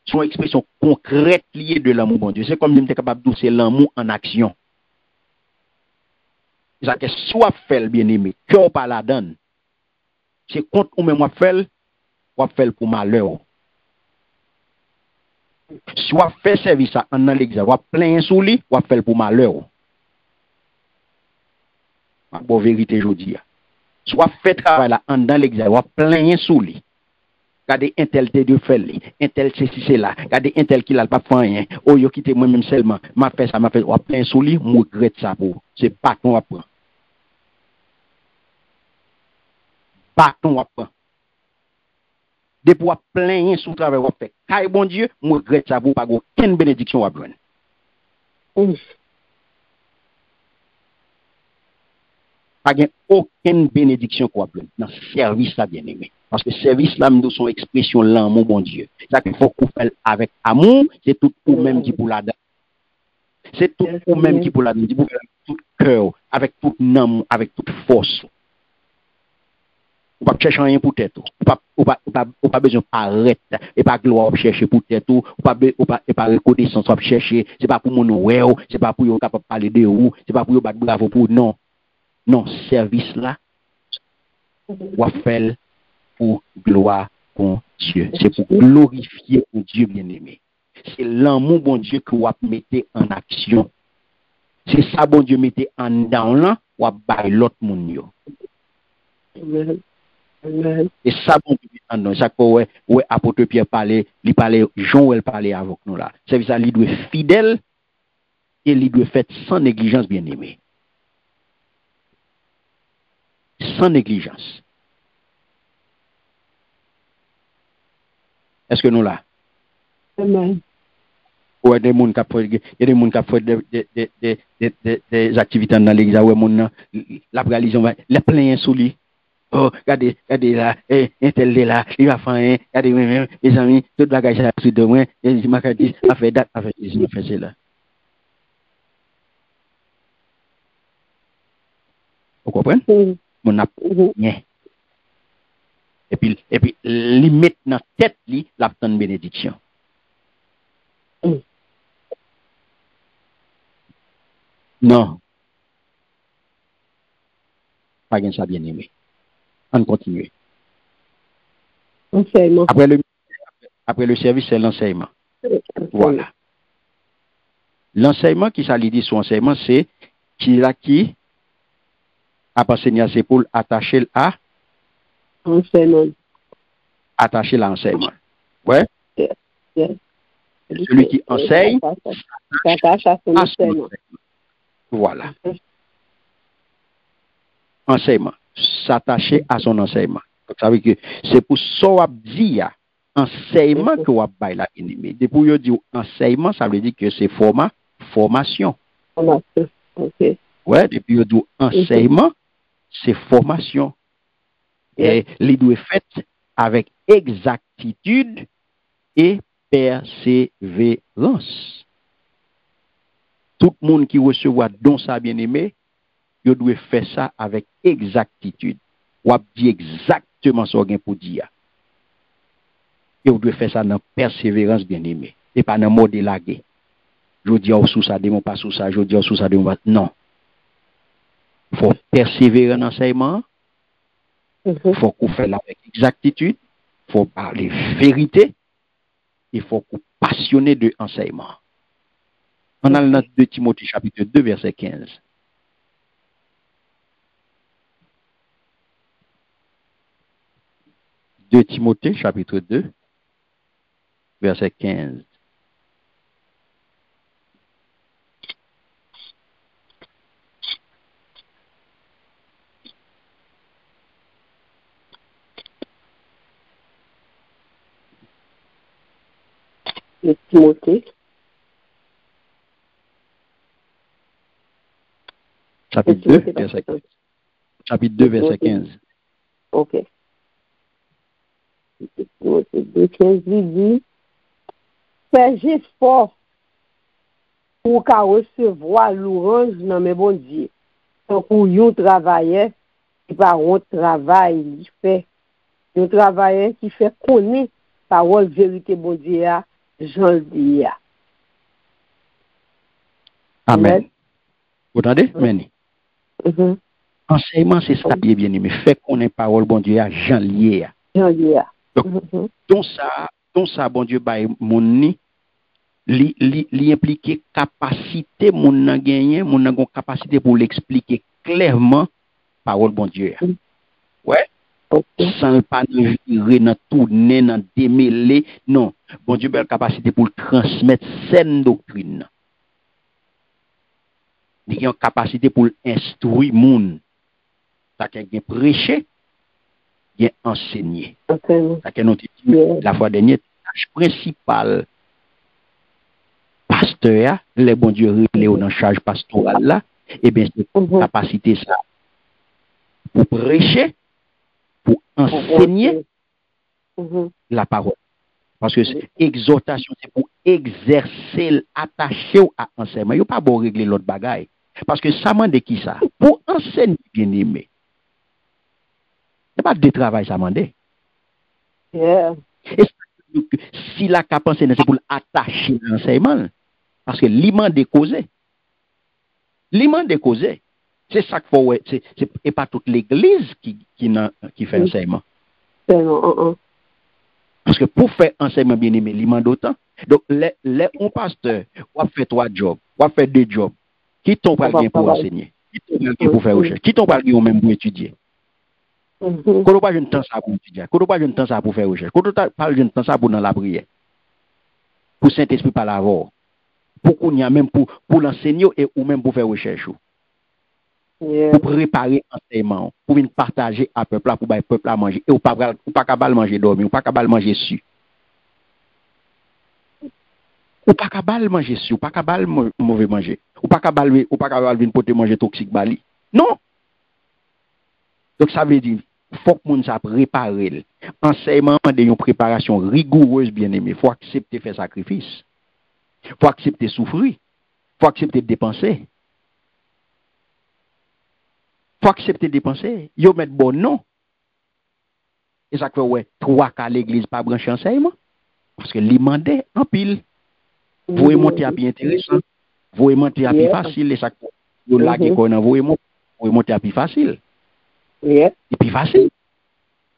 Son expression concrète liée de l'amour bon Dieu. C'est comme si je capable de c'est l'amour en action. Ça que soit fait bien aimé, cœur pas la donne. C'est contre ou même moi fait pour malheur. Soit fait service ça en dans l'église, ou plein sous lui, ou fait pour malheur. Ma bonne vérité, je dis. Soit fait travail là en dans l'église, ou plein sous lui. Regardez un tel de faire li, un tel c'est là, regardez un tel qui l'a pas fait rien. Oh yo quitté moi même seulement, m'a fait ça, m'a fait ou plein sous lui, moi regrette ça pour. C'est bâton à prendre. Bâton à prendre. Depuis ou plein sous travail ou fait. Car bon Dieu, moi regrette ça pour pas aucune bénédiction à prendre. Pas aucune bénédiction qu'on prendre dans service là bien aimé. Parce que service là, nous son expression l'amour, mon Dieu. Ça qu'il faut qu'on fasse avec amour, c'est tout pour même qui pour la donner. C'est tout pour même qui pour la donner, avec tout cœur, avec tout âme, avec toute force. On ne pas chercher rien pour tête. On pas besoin de paraître et pas gloire chercher pour tête. On pas reconnaissance pour chercher. C'est pas pour mon ouais, c'est pas pour vous capable parler de vous, c'est pas pour vous battre bravo pour non. Non, service là, on faire pour gloire pour Dieu. C'est pour glorifier mon Dieu bien-aimé. C'est l'amour bon Dieu que vous mettez en action. C'est ça bon Dieu mettez en dedans là, ou bailler l'autre monde. Et ça bon Dieu en dedans. Chaque fois où apôtre Pierre parlait, il parlait, Jean parlait avec nous là. C'est ça, il doit être fidèle et il doit faire sans négligence bien-aimé. Sans négligence. Est-ce que nous là? Amen. Il y a des gens qui font des activités dans l'église, la réalisation, les pleins sous lui. Oh, regardez là, un tel là, il va faire, regardez, mes amis, tout le bagage ça sur de moi, et il m'a dit, a fait date, a fait cela. Vous comprenez? Mon n'a rien. Et puis, il met dans la tête, la bénédiction. Non. Pas bien ça, bien aimé. On continue. Enseignement. Après le service, c'est l'enseignement. Voilà. L'enseignement qui s'allie dit sur enseignement, c'est qui a enseigné ses épaules attaché à enseignement. Attaché à l'enseignement. Ouais. Yes. Celui qui enseigne s'attache à son enseignement. Voilà. Enseignement. S'attacher à son enseignement. Donc, ça veut dire que c'est pour ça qu'on dit enseignement que on va la ennemi. Depuis qu'on dit enseignement, ça veut dire que c'est formation. Okay. Ouais, depuis qu'on dit enseignement, c'est formation. Et il doit être fait avec exactitude et persévérance. Tout le monde qui recevra don ça bien-aimé, il doit faire ça avec exactitude. Ou dit exactement ce qu'on pour dire. Et vous devez faire ça dans persévérance bien-aimé. Et pas dans mode lagué. Je dis sous ça, démon pas sous ça, je dis sous ça, démon pas. Non. Il faut persévérer en enseignement. Il faut qu'on fasse avec exactitude. Il faut parler vérité. Il faut qu'on passionne de enseignement. On a le note de Timothée chapitre 2 verset 15. De Timothée chapitre 2 verset 15. De Timothée. Chapitre 2 verset 15. Chapitre 2 verset 15. Ok. Timothée 2, 15, il dit, fais fort pour qu'à recevoir l'orange dans mes bons dieux. Donc, pour yon travailleur, qui par un travail, il fait. Un travailleur qui fait connaître parole vérité bon Dieu, Jean le dit. Amen. Vous entendez? Amen. Enseignement, c'est ça qui est bien aimé. Fait connaître parole bon Dieu à Jean lié. Jean lié. Donc, don ça, bon Dieu, bah, mon ni, li impliquer capacité mon nan gagner, mon nan gon capacité pour l'expliquer clairement parole bon Dieu. Ouais. Sans pas nous virer dans tourner dans démêler, non. Bon Dieu a la capacité pour transmettre saine doctrine. Il a une capacité pour instruire moun. Ça qu'il a prêché, il a enseigné. Ça qu'il a la fois dernière tâche principale pasteur, les bon Dieu relé dans charge pastorale là, et bien c'est capacité ça pour prêcher, pour enseigner la parole. Parce que exhortation, c'est pour exercer, attacher à enseignement. Il n'y a pas beau régler l'autre bagaille. Parce que ça m'a dit qui ça? Pour enseigner bien aimé. Ce n'est pas de travail, ça m'a dit. Yeah. Et si la cap enseigner, c'est pour attacher l'enseignement. Parce que l'immense des causes. L'immense des causes. C'est ça qu'il faut. Et pas toute l'église qui fait enseignement. Parce que pour faire enseignement bien aimé, l'immense d'autant. Donc, les pasteur, on fait 3 jobs, on fait 2 jobs. Qui t'ont pas bien pour enseigner? Qui t'ont pas bien pour faire recherche? Qui t'ont pas bien même pour étudier? Quand on pas de temps ça pour étudier, quand on pas de temps ça pour faire recherche, quand on pas de temps ça pour dans la prière, pour Saint-Esprit par la voix, pour qu'on y a même pour l'enseigner et ou même pour faire recherche, pour préparer enseignement, pour venir partager à peuple pour le peuple à manger et ou pas capable manger dormir, ou pas capable manger su. Ou pas capable manger su, ou pas capable mauvais manger, ou pas capable venir porter manger toxique bali. Non. Donc ça veut dire faut que moun sa préparer enseignement de une préparation rigoureuse bien aimé, faut accepter faire sacrifice. Faut accepter souffrir, faut accepter dépenser. Faut accepter dépenser, yo mettre bon non. Et ça fait ouais, 3 cas l'église pas brancher enseignement parce que li mandé en pile. Vous monter à bien intéressant, vous monter à plus facile et ça yo laguer qu'on vous monter à plus facile. Et puis facile.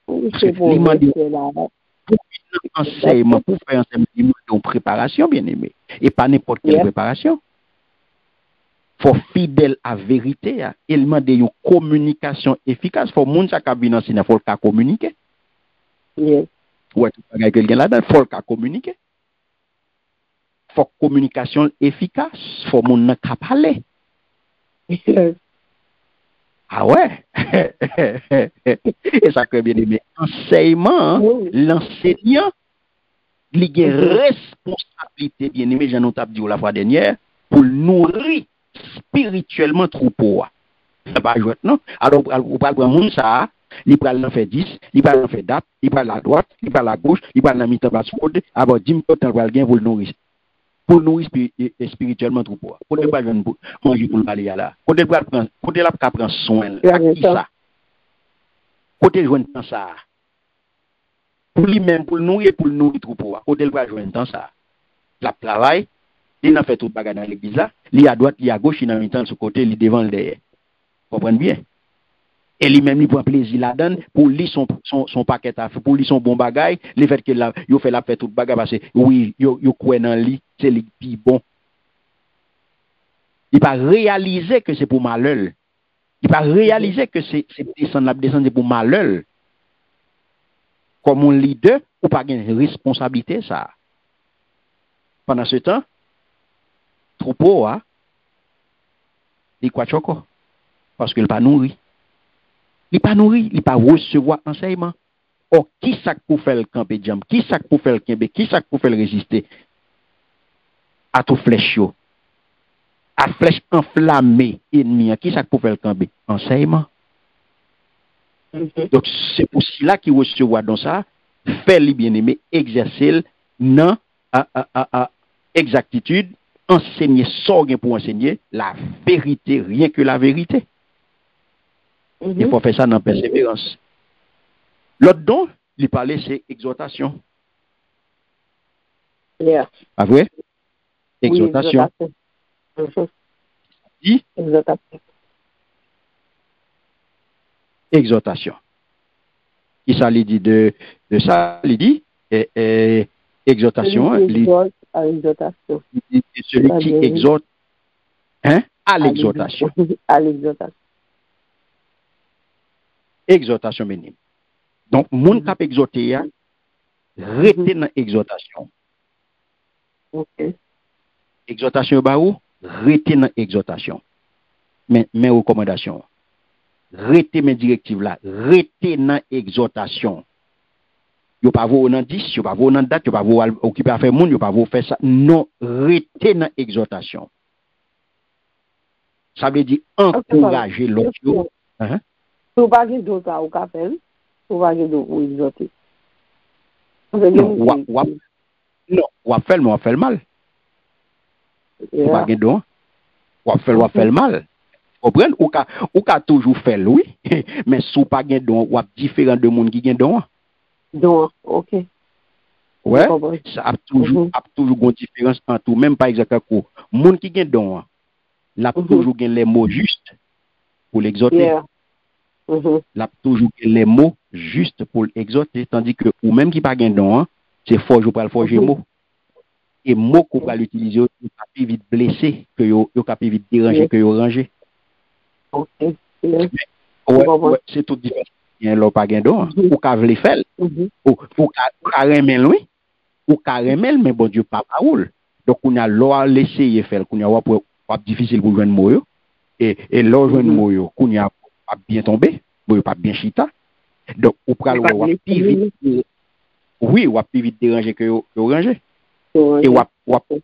Parce que l'imandé pour enseignement, pour faire enseignement, il faut une préparation, bien aimé. Et pas n'importe quelle préparation. Il faut fidèle à la vérité. Il demande une communication efficace. Il faut que les gens qui viennent enseigner, il faut communiquer. Ouais, quelqu'un là-dedans, il faut communiquer. Il faut communication efficace. Il faut que les gens parler. Ah ouais? Et ça crée bien aimé. Enseignement, l'enseignant, il a une responsabilité, bien aimé, j'en ai dit la fois dernière, pour nourrir spirituellement troupeau. Ça va jouer, non? Alors, on va prendre monde ça, il va en faire 10, il va en faire date, il va à la droite, il va à la gauche, il va en mi-temps basse-côte, alors 10 minutes, il va le pour le nourrir. Pour nourrir spirituellement troupeau. Pour ne pas manger pour le balayer là. Côté là prend soin. Qui ça? Côté joindre dans ça. Pour lui-même, pour le nourrir troupeau. Côté le va joindre dans ça. La travail, il a fait tout bagarre dans l'église là. Il à droite, il à gauche, il a mis temps sur côté, il devant le derrière. Vous comprenez bien? Et lui-même, il prend plaisir là-dedans pour lui son paquet à faire, pour lui son bon bagage, le fait que là, il fait la fête tout bagage parce que oui, il croit dans lui, c'est le plus bon. Il pas réaliser que c'est pour malheur. Il pas réaliser que c'est descendre pour malheur. Comme un leader, ou pas une responsabilité ça. Pendant ce temps, troupeau il quoi choco parce qu'il pas nourri. Il pas nourri, il pas recevoir enseignement. Or, qui ça pour faire le camper jam? Qui ça pour faire le camper? Qui ça pour faire le résister? À tout flèche yo. À flèche enflammée ennemi, qui ça pour faire le camper? Enseignement. Donc, c'est pour cela qu'il recevoir dans ça, faire les bien-aimés, exercer non exactitude, enseigner sorgue pour enseigner la vérité, rien que la vérité. Il faut faire ça dans persévérance. L'autre don, il parlait, c'est exhortation. Pas vrai? Exhortation. Dit? Exhortation. Qui ça lui dit de ça, il dit exhortation, à l'exhortation. C'est celui qui exhorte à l'exhortation. À l'exhortation. Exhortation bénie. Donc, moun kap exhorté, rete dans exhortation. Ok. Exhortation ba ou, rete dans exhortation. Mais recommandation. Rete mes directives là, rete dans exhortation. Yo pas vous dans 10, yo pas vous dans date, yo pas vous occuper à faire moun, yo pas vous faire ça. Non, rete dans exhortation. Ça veut dire encourager l'autre. Ou pas que d'autres au café, ou pas que d'autres ou exhorter. Non, ou fait le mal. Ou pas que d'autres. Ou fait le mal. Comprendre ou ka toujours fait oui, mais sous pas gen don ou différent de monde qui gen don. Don, OK. Ouais, ça a toujours une différence entre même par exemple monde qui gen don, l'a toujours gen les mots justes pour l'exhorter. L'a toujours gen les mots justes pour l'exhorter tandis que ou même qui pas gen don, c'est forge ou pas le forger mot. Et mot qu'on va l'utiliser, yo ka vite blessé que yo ka vite déranger que yo ranger. OK. Ouais, c'est tout différent. Il y a l'autre pas gain don, ou ka vle faire, ou ka remel oui, ou ka remel mais bon Dieu pas paoul. Donc on a l'or laisser faire, qu'on a pas difficile pour joindre moyo et l'or joindre moyo, qu'on a pas bien tomber, moyo pas bien chita. Donc ou pral ou plus vite oui, ou plus vite déranger que yo ranger. Et ou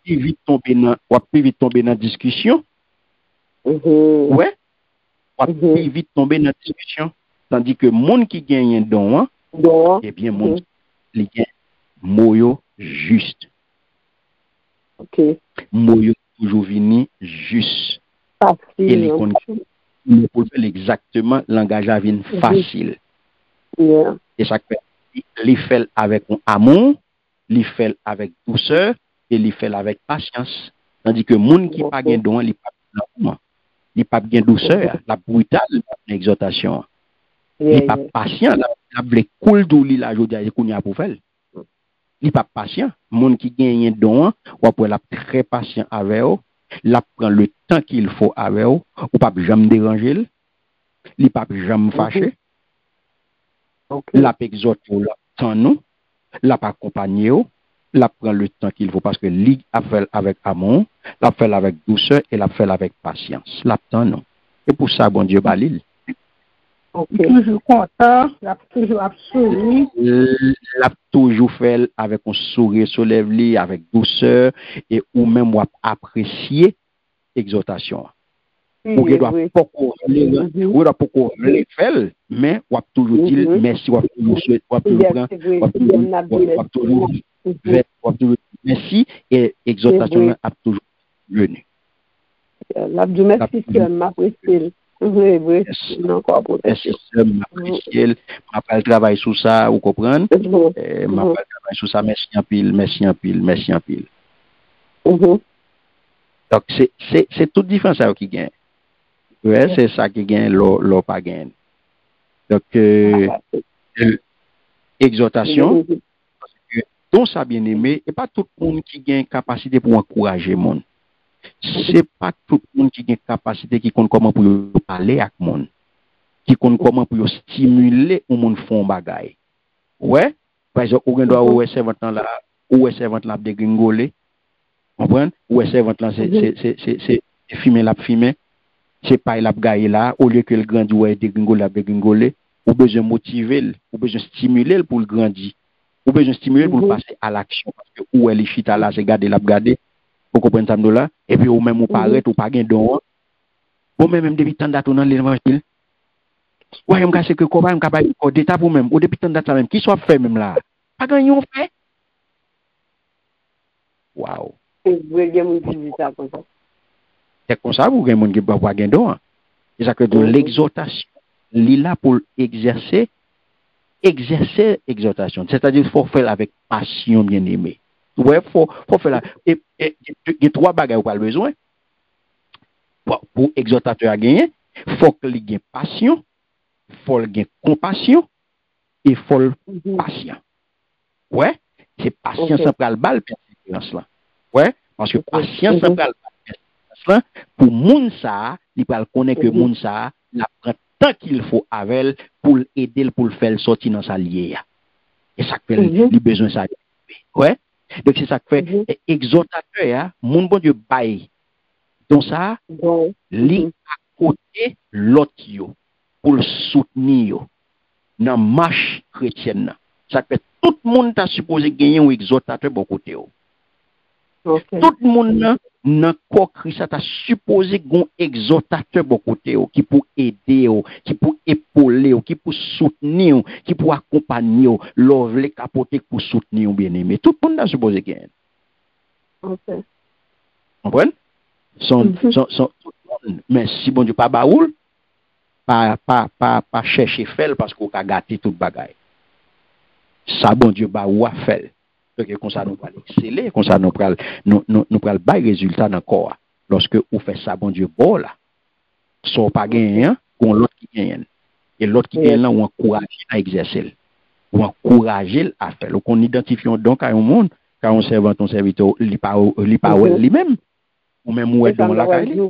plus vite tomber dans discussion. Ouais. On va vite tomber dans la discussion. Tandis que monde qui gagne un don, eh bien, monde qui gagne moyo juste. OK. Moyo toujours vini juste. Facile. Et les pour faire exactement langage à vin facile. Et ça fait les fait avec un amour, les fait avec douceur et les fait avec patience. Tandis que monde qui pas gagne don, il pas l'amour. Il pas bien douceur, la brutale l'exhortation. Il pas patient, la vle cool dou li la jodia e kounya pour faire. Il pas patient, monde qui gagne don, ou après la très patient avec eux, la prend le temps qu'il faut avec eux, ou pas jamais déranger, il pas jamais fâché. La exhorte la temps nous, la pas accompagner eux, la prend le temps qu'il faut parce que li a fait avec amour, la fait avec douceur et la fait avec patience. La temps non. Et pour ça bon Dieu balil. Toujours content, la toujours absolu. La toujours fait avec un sourire sur les lèvres, avec douceur et ou même ou apprécier exhortation. Ou doit pas le faire, mais ou toujours dire merci, ou toujours merci et exhortation a toujours venu. L'abdou merci c'est m'apprécier. Oui, non quoi pour merci m'apprécier, m'a travail sur ça, vous comprenez? M'a travail sur ça, merci en pile. Donc c'est tout différent ça qui gagne. Ouais, c'est ça qui gagne l'eau pas gagne. Donc exhortation parce que dont ça bien aimé et pas tout le monde qui gagne capacité pour encourager monde. C'est pas tout le monde qui a capacité qui compte comment pour parler avec monde, qui compte comment pour stimuler au monde font bagaille. Ouais, par exemple, on doit ouais servant là, ou servant là de gringoler. Comprendre? Ou servant là c'est fumer la fumer. C'est pas la gaille là au lieu que le grandi ouais de gringoler, ou besoin motiver, ou besoin stimuler pour le grandir. Ou besoin stimuler pour passer à l'action parce que où elle est chita là, c'est garder la garder. Vous comprenez ça là et puis ou même ou paraît ou pas gain don ou même depuis tant date dans l'évangile ouais me casse que quoi me capable ko d'état pour même ou depuis tant date même qui soit fait même là pas gagner on fait waouh c'est comme ça vous gain monde qui pas gain don c'est ça que de l'exhortation li là pour exercer exhortation c'est-à-dire faut faire avec passion bien aimé. Ouais, faut faire là. Et trois bagages pas besoin. Pour exhortateur à gagner, faut qu'il ait passion, faut qu'il ait compassion et faut patient. Ouais, c'est patience après le bal persévérance là. Ouais, parce que patience pour moun ça, il va connaître que moun ça, il prend tant qu'il faut avec pour aider pour le faire sortir dans sa liée. Et ça fait il besoin ça. Ouais. Donc c'est ça que fait exhortateur moun bon Dieu bail. Donc ça li à côté l'autre yo pour le soutenir dans marche chrétienne. Ça fait tout le monde t'a supposé gagner un exhortateur bon côté yo. Tout le monde dans corps Christ t'a supposé un exhortateur bon côté yo qui pour aider yo, qui pour épauler yo, qui pour soutenir yo, qui pour accompagner yo, l'ovle capoter pour soutenir bien-aimé. Tout le monde t'a supposé gagner. OK. Comprenez? Mais si bon Dieu pas baoul, pas chercher faire parce qu'on a gâté toute bagaille. Ça bon Dieu baou a faire. Donc comme ça nous va exceller, comme ça nous pral bail résultat dans corps. Lorsque on fait ça bon Dieu bon là. Soit pas gagner, on l'autre qui gagne. Et l'autre qui gagne là on encourage à exercer. On encourage à faire. On identifie donc à un monde quand on servant ton serviteur, il pas lui-même. Ou même où est dans la caille. Ou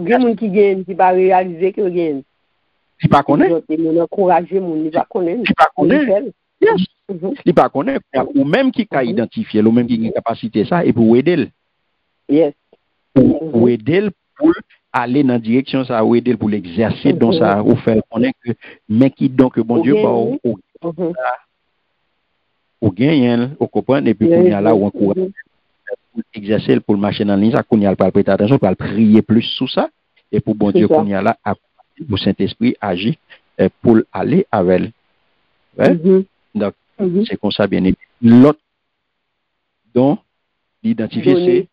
gen moun qui gagne qui pas réaliser que gagne. Il pas connaît. Il encourager moun, il pas connaît. Il pas connaît. Il pas connaît ou même qui a identifié, ou même qui a une capacité ça et pour aider. Yes. Pour aider pour aller dans direction ça, ou aider pour l'exercer dans ça ou faire connaître que mais qui donc bon Dieu ba ou gagne, ou comprendre et puis qu'on y a là ou encourager pour exercer pour marcher dans ligne ça qu'on y a pas prêter attention pour prier plus sur ça et pour bon Dieu qu'on y a là pour Saint-Esprit agir pour aller avec elle. Donc c'est comme ça bien aimé. L'autre dont l'identifier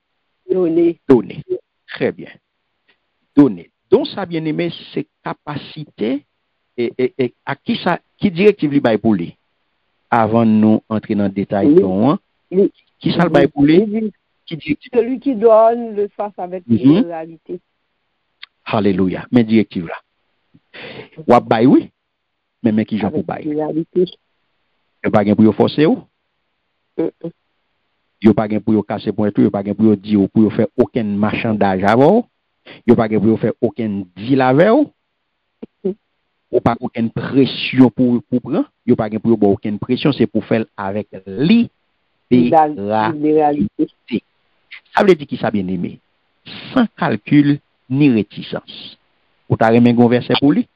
c'est donner. Très bien. Donner. Donc ça bien aimé c'est capacité et à qui ça qui directive li bail pour lui avant nous entrer dans le détail qui ça le bail pour lui celui qui donne le face avec la réalité. Alléluia. Mais directive là. Ou bail oui. Mais qui j'en pour bail. Yo pas gen pour yo forcer ou. Yo pas gen pour yo casser point tout, yo pas gen pour yo dire pour yo faire aucun marchandage avec. Yo pas gen pour yo faire aucun deal avec. Ou pas aucune pression pour prendre. Yo pas gen pour yo aucune pression, c'est pour faire avec libéralité. Ça veut dire qui ça bien aimé. Sans calcul ni réticence. Ou t'as remis un verset pour lui?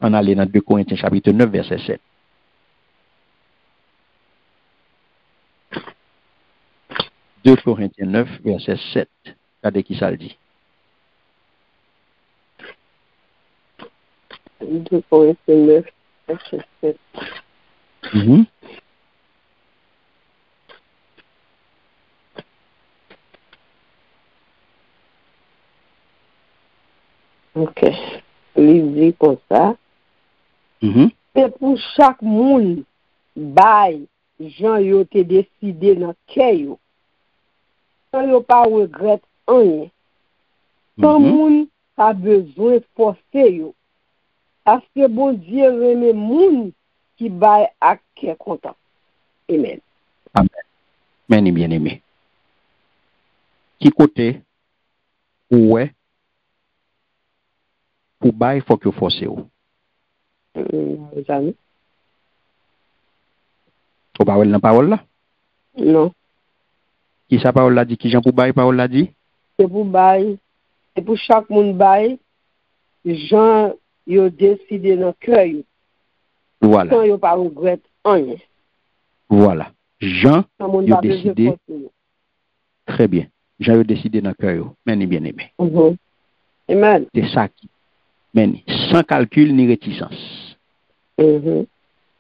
On allait dans 2 Corinthiens chapitre 9 verset 7. 2 Corinthiens 9 verset 7. Regardez qui ça le dit. 2 Corinthiens 9 verset 7. OK. Il dit comme ça. Et pour chaque monde, bail, Jean yo te décidé dans cœur yo. Sans yo pas regret rien. Tout monde a besoin forcer yo. Parce que bon Dieu remet monde qui bail à cœur content. Amen. Amen. Amen, bien aimé. Qui côté ouais pour bail faut que forcer ou. Jamais. Ou pas la parole là? Non. Qui sa parole là dit? Qui Jean pour bail parole là dit? C'est pour bail. C'est pour chaque monde bail. Jean yo décidé dans cœur. Voilà. Sans yo pas regret rien. Voilà. Jean yo décidé. Très bien. Jean yo décidé dans cœur. Mais bien aimé. Amen. C'est ça qui. Mais sans calcul ni réticence.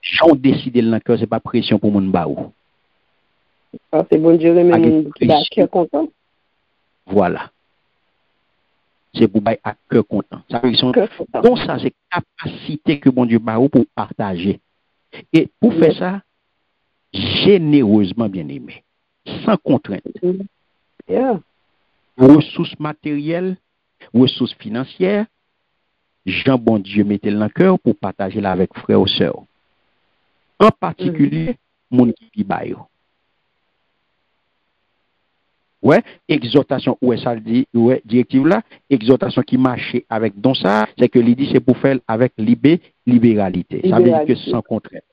Jean décidé dans cœur, c'est pas pression pour mon baou. C'est bon Dieu remet mon cœur content. Voilà. C'est pour bailler à cœur content. Ça veut dire donc ça c'est capacité que bon Dieu baou pour partager. Et pour faire ça généreusement bien aimé, sans contrainte. Ressources matérielles, ressources financières, Jean bon Dieu mettait dans le cœur pour partager là avec frères ou sœurs. En particulier, mon qui baille. Ouais, exhortation, ouais, ça le dit, ouais, directive là, exhortation qui marche avec don ça, c'est que l'idée c'est pour faire avec libéralité. Ça veut dire que sans contrainte.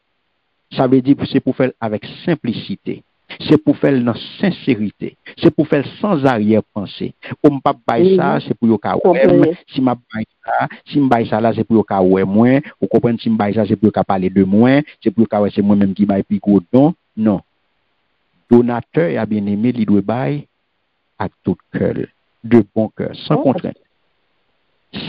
Ça veut dire que c'est pour faire avec simplicité. C'est pour faire dans sincérité. C'est pour faire sans arrière-pensée. On pas bailler ça, c'est pour yo ka ouais. Si m'a bailler ça, si m'baille ça là, c'est pour yo ka ouais moins. Vous comprenez, si m'baille ça, c'est pour yo ka parler de moins. C'est pour yo ka ouais, c'est moi-même qui baille plus gros don. Non. Donateur a bien aimé, il doit bailler à tout cœur, de bon cœur, sans contrainte.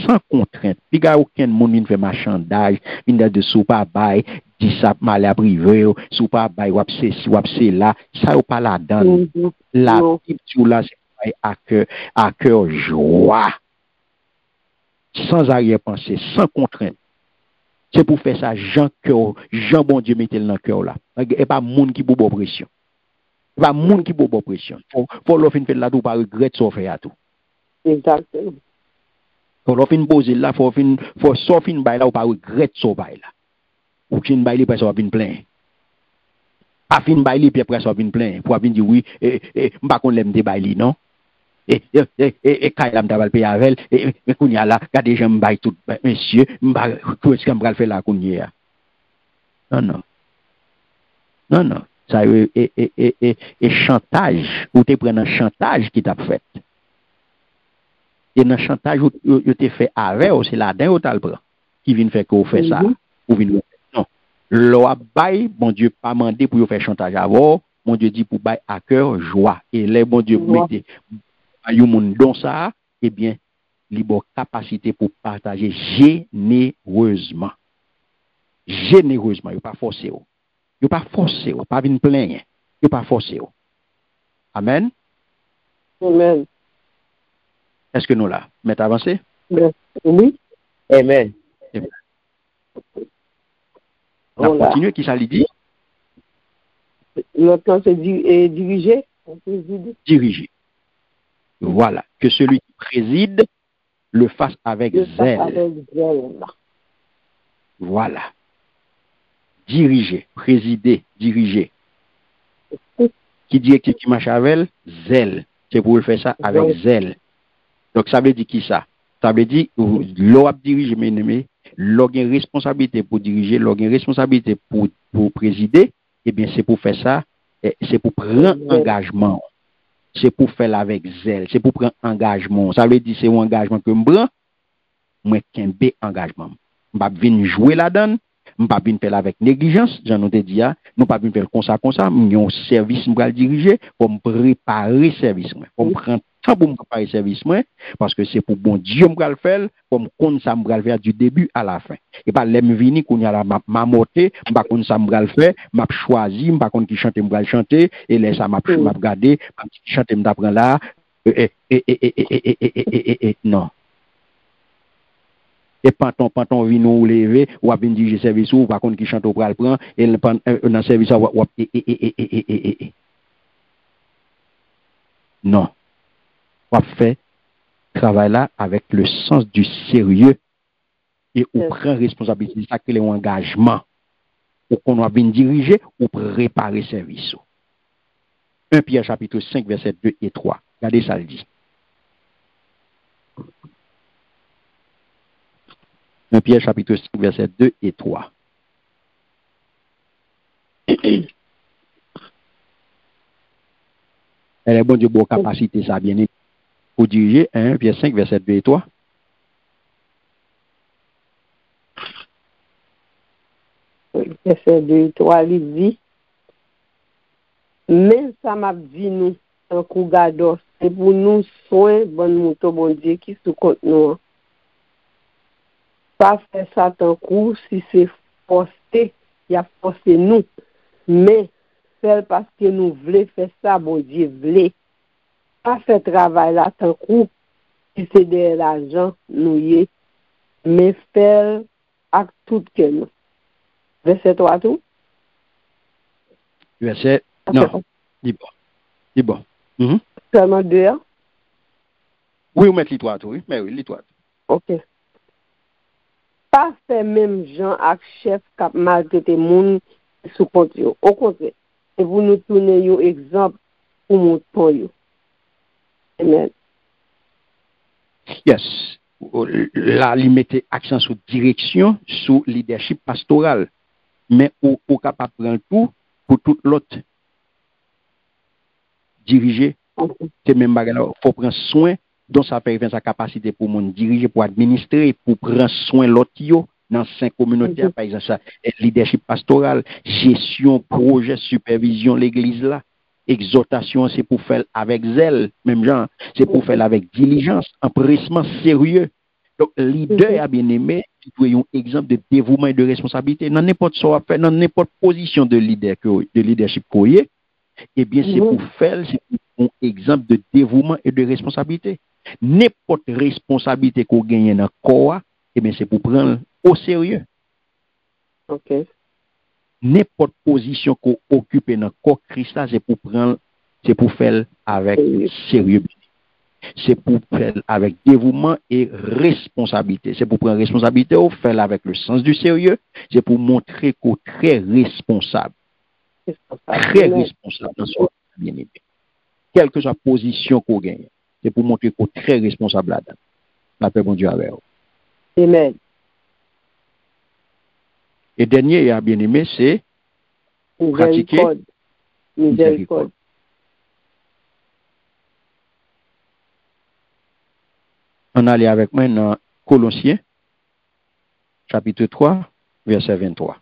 Sans contrainte. Puis, il n'y a aucun monde qui fait marchandage, il y a de sous pas bail, dit ça mal à privé, sous pas bail, ou c'est là, ça ou pas là-dedans. La Bible là, c'est à cœur joie, sans arrière-pensée, sans contrainte. C'est pour faire ça, Jean bon Dieu mettez dans le cœur là. Et pas monde qui boit pression. Pas monde qui boit pression. Faut l'offre fait là tout pas regret ça fait à tout. Exactement. Quand on fin poser là, faut fin bail là ou pas regret so bail là. Ou fin bail li presque vinn plein. A fin bail li puis presque vinn plein. Pour vinn dire oui m'pa kon l'aime de bail li non. Et quand il m'ta payer avec mais kounya là, gardez j'aime bail tout monsieur, m'pa tout ce qu'on va faire là kounya. Non. Ça et chantage, ou te prend un chantage qui t'a fait. Et dans le chantage, vous te fait avec, c'est là-dedans, vous le qui vient faire que vous faites ça. Ou vient non. Loi bail, bon Dieu, pas mandé pour vous faire chantage avant. Mon Dieu dit pour bail à cœur, joie. Et là, bon Dieu, mettez, vous monde dans ça, eh bien, libre capacité pour partager généreusement. Généreusement, vous pas forcé. Vous pas forcé, pas venir plaindre. Vous pas forcé. Amen. Amen. Est-ce que nous là, mettez avancé? Oui. Amen. On continue, qui ça lui dit? Notre temps c'est diriger. Diriger. Voilà. Que celui qui préside le fasse avec zèle. Voilà. Diriger, présider, diriger. Qui dit qui marche avec zèle. C'est pour le faire ça avec zèle. Donc, ça veut dire qui ça? Ça veut dire, l'on dirige, mes amis, l'on a une responsabilité pour diriger, l'on a une responsabilité pour présider, eh bien, c'est pour faire ça, c'est pour prendre engagement. C'est pour faire avec zèle, c'est pour prendre engagement. Ça veut dire, c'est un engagement que je prends, moi, qu'un engagement. Je ne vais pas venir jouer là-dedans, je ne vais pas venir faire avec négligence, j'en ai dit, nous ne pas venir faire comme ça, nous avons un service pour le diriger, pour me préparer le service, pour me prendre temps pour me préparer le service, parce que c'est pour bon Dieu me le faire, pour me connaître ça me le faire du début à la fin. Et pas l'aime venir qu'on y a la m'a monté, m'pa connaître ça me le faire, m'a choisi, m'pa connaître qui chanter me chanter, et là ça m'a regarder, m'a chanter me d'apprendre là, non. Et panton vient nous lever, ou a bien dire service ou par contre qui chante au pral prend et dans service ou non. On fait travail là avec le sens du sérieux et on prend responsabilité, ça que l'engagement. Ou qu'on va bien diriger ou préparer service. 1 Pierre chapitre 5 verset 2 et 3. Regardez ça le dit. 1 Pierre chapitre 5 verset 2 et 3. Elle est bon Dieu, bonne capacité, ça bien pour diriger. 1 Pierre 5 verset 2 et 3. Verset 2 et 3, il dit, mais ça m'a dit nous, un coup gado, c'est pour nous soins, bon mouton, bon Dieu, qui sous compte nous. Pas faire ça tant coup, si c'est forcé, il a forcé nous. Mais, faire parce que nous voulons faire ça, bon Dieu, voulait. Pas faire travail là tant coup, si c'est de l'argent, nous y est. Mais faire avec tout que nous. Verset 3 tout? Verset, non, dis bon. Seulement 2 ans? Oui, vous mettez l'histoire tout, oui, mais oui, l'histoire. Ok. Pas faire même gens avec chef qui maltraité moun sous compte yo. Au contraire, et vous nous tournez yo exemple pour mon yo. Amen. Yes. Là, il mettait accent sur direction, sur leadership pastoral. Mais au capable de prendre tout pour tout l'autre diriger. C'est même bagarre. Il faut prendre soin, donc ça fait sa capacité pour mon diriger, pour administrer, pour prendre soin l'autre dans 5 communautés, par exemple, ça, leadership pastoral, gestion, projet, supervision, l'église là. Exhortation, c'est pour faire avec zèle, même genre, c'est pour faire avec diligence, empressement sérieux. Donc, leader a bien aimé, tu un exemple de dévouement et de responsabilité. Dans n'importe quoi faire, dans n'importe position de leadership qu'on y est, eh bien, c'est pour faire, c'est pour un exemple de dévouement et de responsabilité. N'importe responsabilité qu'on gagne dans le corps, eh bien, c'est pour prendre au sérieux. OK. N'importe position qu'on occupe dans le corps Christ, c'est pour prendre, c'est pour faire avec sérieux. C'est pour faire avec dévouement et responsabilité. C'est pour prendre responsabilité ou faire avec le sens du sérieux. C'est pour montrer qu'on est très responsable. Très responsable dans son bien-aimé. Quelle que soit la position qu'on gagne, c'est pour montrer qu'on est très responsable là-dedans. La paix, bon Dieu, avec vous. Amen. Et dernier, et bien aimé, c'est pratiquer miséricorde. On allait avec moi dans Colossiens, chapitre 3, verset 23.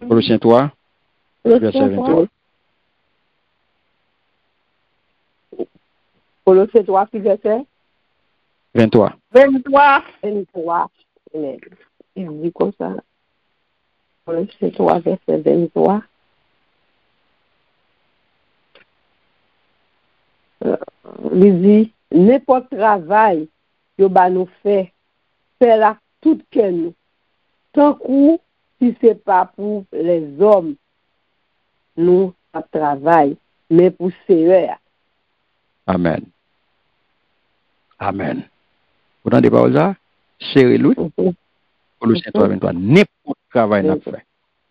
Colossiens 3, verset 23. Colossiens 3, verset 23. 23. Amen. Il dit comme ça. Colossiens 3, verset 23. Il dit, n'importe travail que nous fait la toute que nous. Tant que si ce n'est pas pour les hommes, nous travaillons, mais pour Seigneur. Amen. Amen. Vous entendez pas ça? Serrez-le. Colossiens 3, 23. N'importe travail n'a fait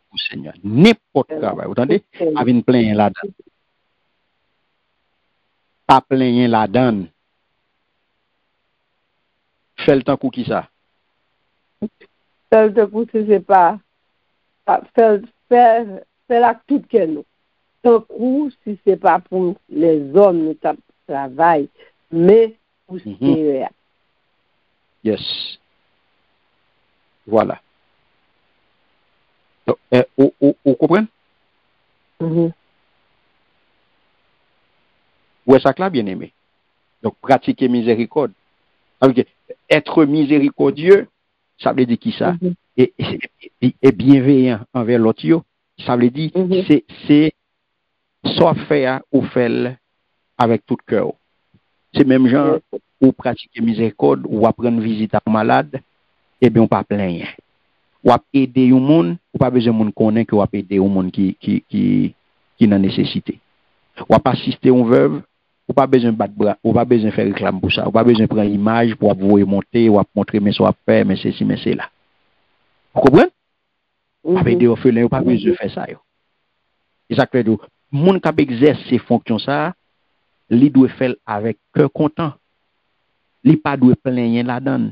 pour Seigneur. N'importe travail. Vous entendez? Avec une plein là-dedans. Pas plein là-dedans. Fais le temps pour qui ça? Fais le temps pour si c'est pas. Fais la toute que nous. Tant que si c'est pas pour les hommes, nous travaillons, mais pour Seigneur. Yes. Voilà. Donc, vous comprenez? Ouais, ça là, bien aimé. Donc, pratiquer miséricorde. Okay. Être miséricordieux, ça veut dire qui ça? Et bienveillant envers l'autre, ça veut dire c'est soit faire ou faire avec tout cœur. C'est même genre ou pratiquer miséricorde ou apprendre visite à malade, et bien on pas plaindre. Ou aider un monde, ou pas besoin de connaître que ou aider un monde qui n'a nécessité. Ou assister une veuve, ou pas besoin de battre bras, ou pas besoin de faire réclame pour ça, ou pas besoin de prendre image pour vous monter, ou montrer mais soit faire, mais ceci, mais c'est là. Vous comprenez? Avec des orphelins, ou pas besoin de faire ça. Et ça fait que le monde qui exerce ces fonctions ça, il doit faire avec cœur content. Il pas doit plaindre là-dedans.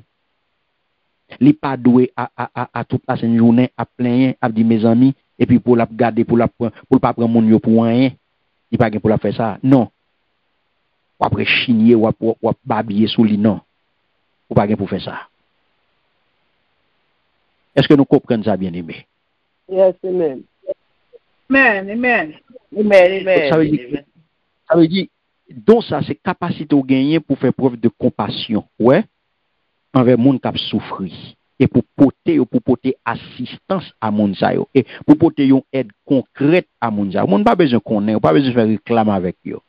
Il pas doit à toute la journée à plaindre, à dire mes amis, et puis pour la garder, pour pas prendre mon yo pour rien. Il pas pour la faire ça. Non. Ou après chigner ou babiller sous lui, non. Ou pas pour faire ça. Est-ce que nous comprenons ça, bien aimé? Yes, amen. Amen, amen. Amen, amen. Ça veut dire, donc ça, c'est capacité au gagner pour faire preuve de compassion, ouais, envers monde qui a souffert. Et pour porter assistance à monde ça yo. Et pour porter une aide concrète à monde ça. Monde pas besoin connaître, pas besoin faire réclame avec yo.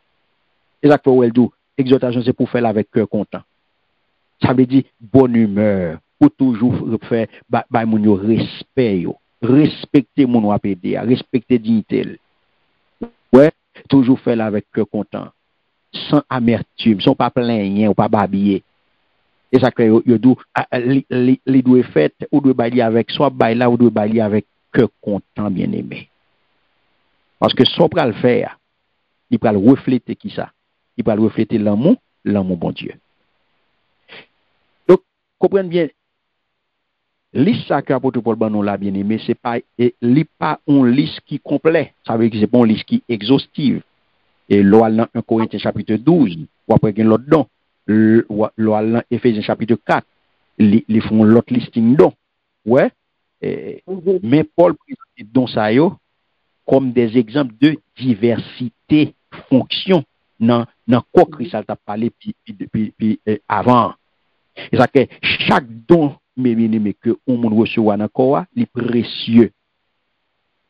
Exactement, elle dit, exhortation c'est pour faire avec cœur content. Ça veut dire bonne humeur, pour toujours faire moun yo respect yo. Respecter mon wapédé, respecter dignité. Ouais, toujours faire avec cœur content, sans amertume, sans pas plaindre ou pas babiller. Et ça crée yo dou les doit fait ou doit bailler avec soit bailler là ou doit bailler avec cœur content bien-aimé. Parce que soit pral faire, il pral refléter qui ça? Il pral refléter l'amour bon Dieu. Donc comprenez bien. Liste ça que l'apôtre Paul ban nous là bien aimé, c'est pas une liste qui complet, ça veut dire que c'est pas une liste qui exhaustive. Et loi dans 1 Corinthiens chapitre 12, ou après gen l'autre don, loi dans Éphésiens chapitre 4, ils font l'autre listing don. Ouais. Mais Paul présente don ça yo comme des exemples de diversité fonction dans quoi Christ a parlé puis avant. Et ça que chaque don mais que on moun recevoir dans corps, il est précieux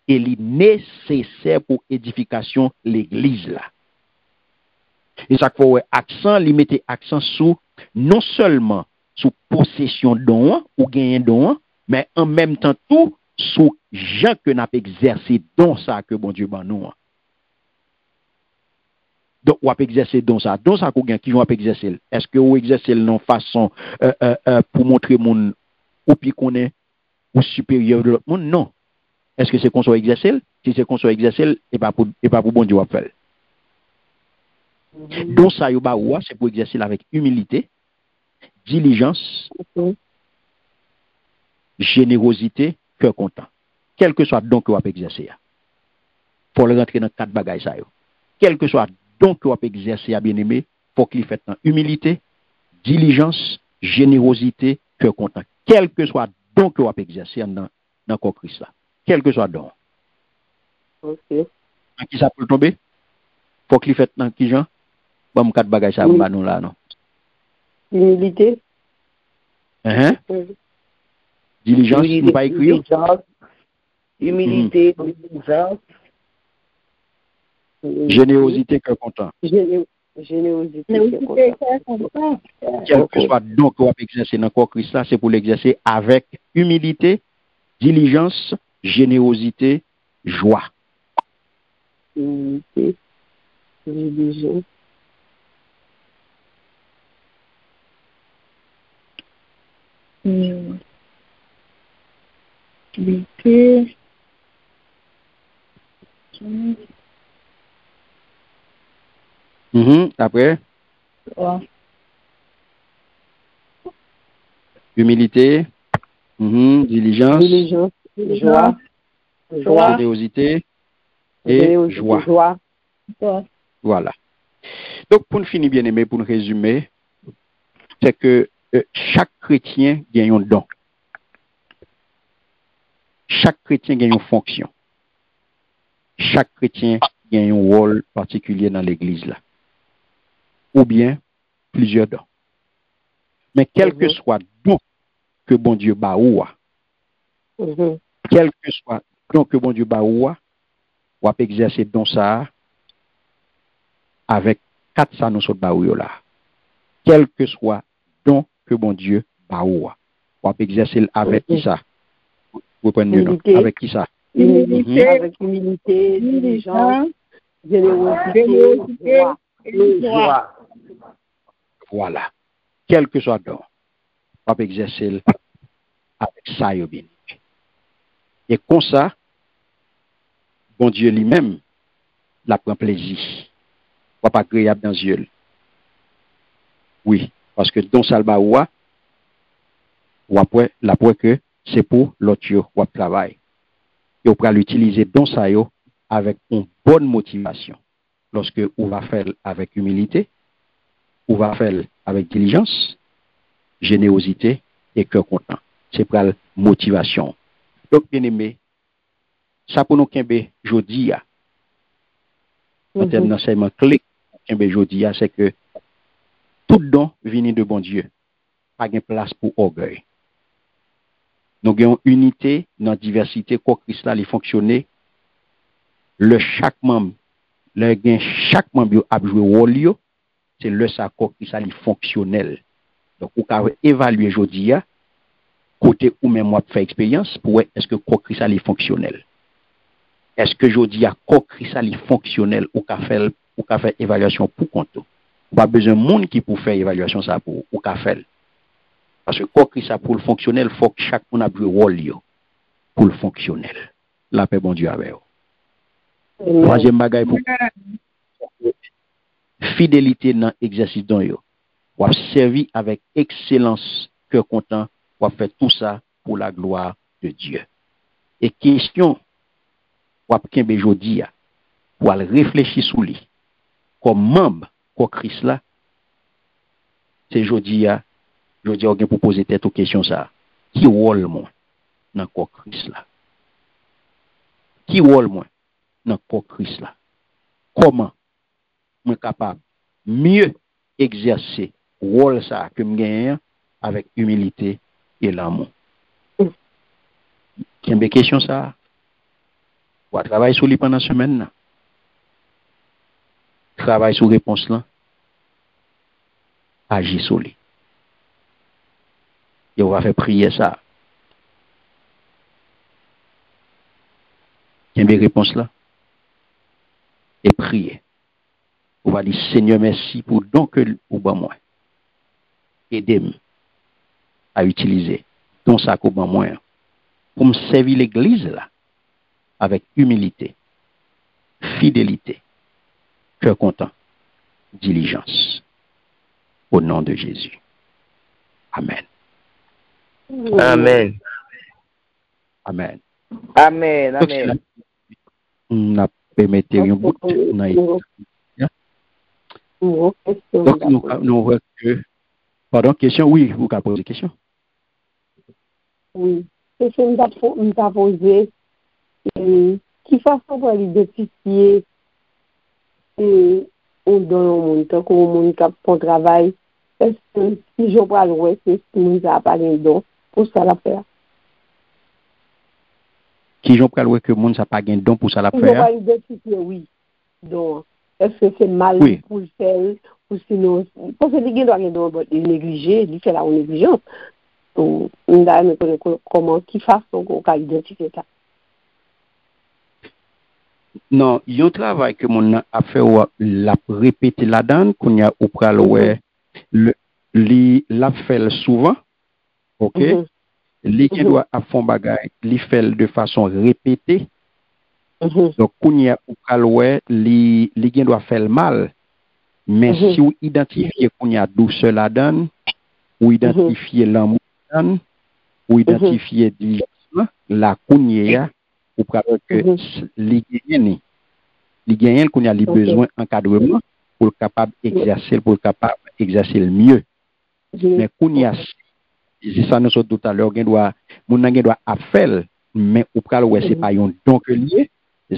et il est nécessaire pour édification l'église là. Et ça faut accent, il mettait accent sur non seulement sur possession don ou gagner don, mais en même temps tout sur gens que n'a pas exercer don ça que bon Dieu ban nous. Donc, on va exercer don ça qu'on gagne qui vont exercer. Est-ce que vous exercez non façon pour montrer mon ou puis qu'on est ou supérieur de l'autre monde? Non. Est-ce que c'est qu'on soit exercer? Si c'est qu'on soit exercer, et pas pour bon Dieu à faire. Donc ça yo ba ou c'est pour exercer avec humilité, diligence, générosité, cœur content. Quel que soit don que vous exercer. Faut le rentrer dans 4 bagages ça yo. Quel que soit donc, on peut exercer à bien-aimé, faut qu'il fait en humilité, diligence, générosité, cœur content. Quel que soit donc on peut exercer dans corps Christ là. Quel que soit donc. OK. Qui ça peut tomber? Faut qu'il fait dans qui gens? Bon 4 bagages ça ba nous là non. Humilité. Diligence, nous pas écrire. Humilité, diligence. Générosité, cœur content. Générosité, cœur content. Quel que soit donc qu'on va exercer dans le corps Christ, c'est pour l'exercer avec humilité, diligence, générosité, joie. Humilité, diligence. Humilité. Après, Ouais. humilité, diligence, Joie, générosité et joie. Voilà. Donc, pour nous finir bien aimé, pour nous résumer, c'est que chaque chrétien gagne un don. Chaque chrétien gagne une fonction. Chaque chrétien gagne un rôle particulier dans l'église là. Ou bien plusieurs dons. Mais quel que soit don que bon Dieu ba ou, quel que soit don que bon Dieu ba ou peut exercer don ça avec 4 ça nous saute ba ou là. Quel que soit don que bon Dieu ba ou peut exercer avec qui ça? Vous prenez non? Avec qui ça? Humilité, avec humilité, diligence, générosité, joie. Voilà. Quel que soit don, on peut exercer avec ça yo bien. Et comme ça, bon Dieu lui-même la prend plaisir. On pas agréable dans les yeux. Oui, parce que don salba ou après la preuve que c'est pour l'autre yo ou travail. Et on peut l'utiliser don ça yo avec une bonne motivation. Lorsque on va faire avec humilité, on va faire avec diligence, générosité et cœur content. C'est pour la motivation. Donc, bien aimé, ça pour nous kembe jodi a. En termes d'enseignement clé, kembe jodi a, c'est que tout don vient de bon Dieu. Pas de place pour orgueil. Nous avons unité dans la diversité, quoi Christ là, il fonctionne. Chaque membre a joué rôle, c'est le sacre qui ça fonctionnel. Donc, on peut évaluer aujourd'hui côté ou même moi faire expérience pour est-ce que quoi ça est fonctionnel. Est-ce que je dis à quoi ça est fonctionnel ou qu'a faire évaluation pour compte. Pas besoin de monde qui pour faire évaluation ça pour ou qu'a faire. Parce que quoi ça pour le fonctionnel, faut que chaque monde a un rôle pour le fonctionnel. La paix bon Dieu avec vous. Troisième bagaille pour fidélité dans l'exercice don yo. Ou a servi avec excellence, cœur content, ou a fait tout ça pour la gloire de Dieu. Et question, ou a kembe jodi a, ou a réfléchir sous lui, comme membre, quoi Christ là, c'est jodi a, on pour poser tête aux questions ça. Qui rôle moi dans quoi Christ là? Qui rôle moi dans quoi Christ là? Comment je suis capable mieux exercer rôle ça que je gagne avec humilité et l'amour. Quelle une question ça? On travaille sur lui pendant la semaine. Travaille sur réponse là. Agis sur lui. Et on va faire prier ça. Quelle une réponse là? Et prier. On va dire Seigneur merci pour don que ou ban moi. Aidez-moi à utiliser don ça que ban moi pour me servir l'église là avec humilité, fidélité, cœur content, diligence. Au nom de Jésus. Amen. Amen. Amen. Amen. Amen. On a permetté un bout de donc, nous voyons que. Pardon, question? Oui, vous pouvez poser question. Oui. Question nous a posé. Qui façon pour identifier on donne au monde, tant qu'on monde qui font travail, est-ce que si je parle, ouais, c'est ce qui nous a parlé donc, pour ça la faire. Qui j'en parle, que le monde n'a pas gagné don pour ça la faire? Je vais identifier, oui. Donc, est-ce que c'est mal pour le faire, ou sinon, parce que les gens doivent négliger, ils font la négligence. Donc, on a comment, qui façon qu'on peut identifier ça? Non, il y a un travail que mon a fait la répéter la donne qu'on y a au pral ouais l'a fait souvent. OK? Li qui doit à fond bagay, li fait de façon répétée. Donc qu'on y a au pral ouais li qui doit faire mal. Mais si vous identifiez qu'on y a douceur la donne, ou identifier l'amour la donne, ou identifier la qu'on y a ou pral que li gagne qu'on a les besoins d'encadrement pour capable exercer le mieux. Mais qu'on y a c'est ça nous sommes tout à l'heure mon doit faire mais ou pral ouais c'est pas un don que lié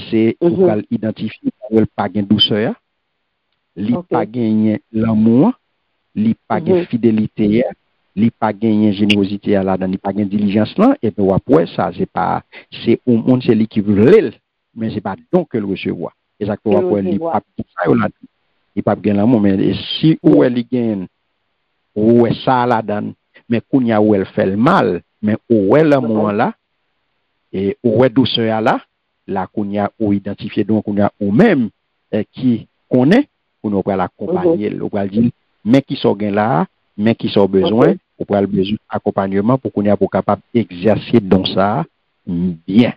c'est ou pral identifier ou pas gain douceur li pas gagner l'amour li pas gain fidélité li pas gagner générosité là dans li pas gain diligence là et puis après ça c'est un monde c'est lui qui veut mais c'est pas don que le recevoir. Exactement pour il pas il pas gagner l'amour mais si ou elle gagne ou ça la donne mais qu'on y a où elle fait le mal mais où elle l'amour là et où est douceur là qu'on y a où identifier donc on y a ou même qui connaît pour nous l'accompagner on va dire mais qui sont gain là mais qui sont besoin ou pour le besoin accompagnement pour qu'on y a pour capable exercer dans ça bien.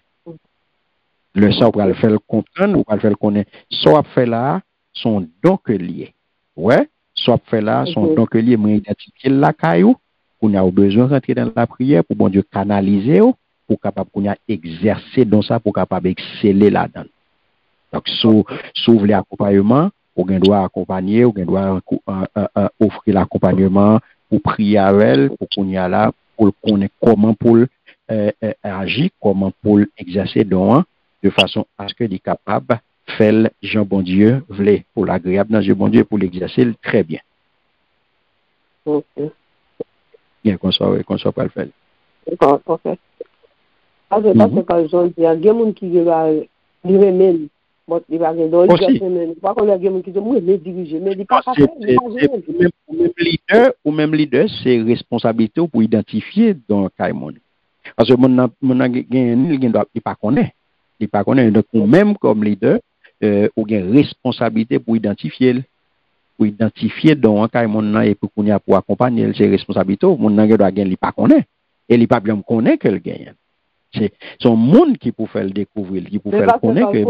Le ça, on va le faire comprendre, on va le faire connaître. Soit fait là, son don que lié. Ouais, soit fait là, son don que lié, mais identifier la caillou, on a besoin de rentrer dans la prière pour bon Dieu canaliser, pour capable qu'on a exercer dans ça, pour capable exceller là-dedans. Donc, s'ouvre l'accompagnement, on doit accompagner, on doit offrir l'accompagnement, pour prier avec elle, pour qu'on y a là, pour connaître comment pour agir, comment pour exercer dans de façon à ce qu'il est capable de faire Jean bon Dieu voulait pour l'agréable dans Jean bon Dieu pour l'exercer très bien. Ok. Bien qu'on soit pas le faire. Ok. Parce que quand je dis, il y a des gens qui veulent même Bon, il va gagner dans Aussi. le pas qu'on a gagné qui moi les diriger mais il pas ou même leader, c'est responsabilité pour identifier dans Kaimon. Parce que mon il pas connaît. Il pas connaît donc même comme leader ou gain responsabilité pour identifier dans Kaimon et pour accompagner ses responsabilités, mon doit gagner il pas connaît et il pas bien connaît que le gagne. C'est son monde qui peut faire le découvrir, qui peut faire le connaître que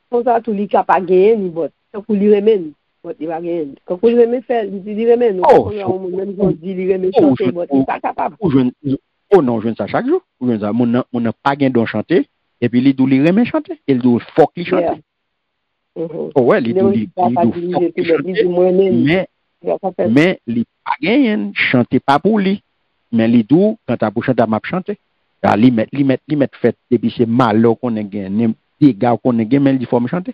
pour ça tout lui capable gagner ni bot. Pour lui remettre bot il va gagner. Quand pour lui remettre faire il dit remettre on même dit lui remettre chanter bot il pas capable. Oh non, je ne sais chaque jour. Mon n'a pas gagné d'en chanter et puis il doit lui remettre chanter, il doit faut qu'il chante. Oh ouais, il doit mais il pas gagné chanter pas pour lui. Mais il doit quand tu pour chanter m'a chanter. Il met fait depuis c'est mal qu'on a gagné des gars qu'on a gagné mais il faut me chanter.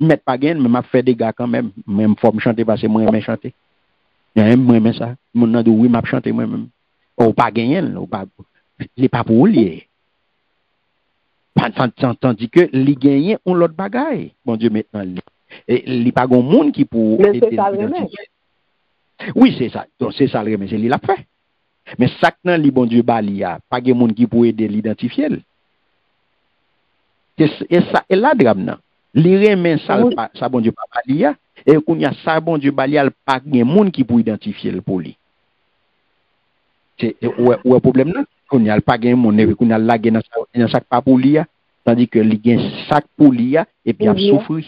Met pas gagné mais m'a fait des gars quand même faut me chanter parce que moi j'aime chanter. Moi j'aime ça. Mon n'a oui m'a chanter moi même. Ou pas gagné, ou pas il pas pour lui. Tandis que les gagnants ont l'autre bagaille. Bon Dieu maintenant il pas grand monde qui pour aider. Oui, c'est ça. Donc c'est ça le remède, c'est lui l'a fait. Mais ça que nan li bon Dieu bali a, pas de monde qui pour aider l'identifier. Et ça et là drame nan. Li remen ça bon Dieu pas bali a et qu'on y a ça bon Dieu bali a pas de monde qui pour identifier le pour lui. C'est ouais problème là. Qu'on y a pas de monde qu'on a lagué dans ça pas pour lui a, tandis que li gen sac pour lui a et puis a souffrir.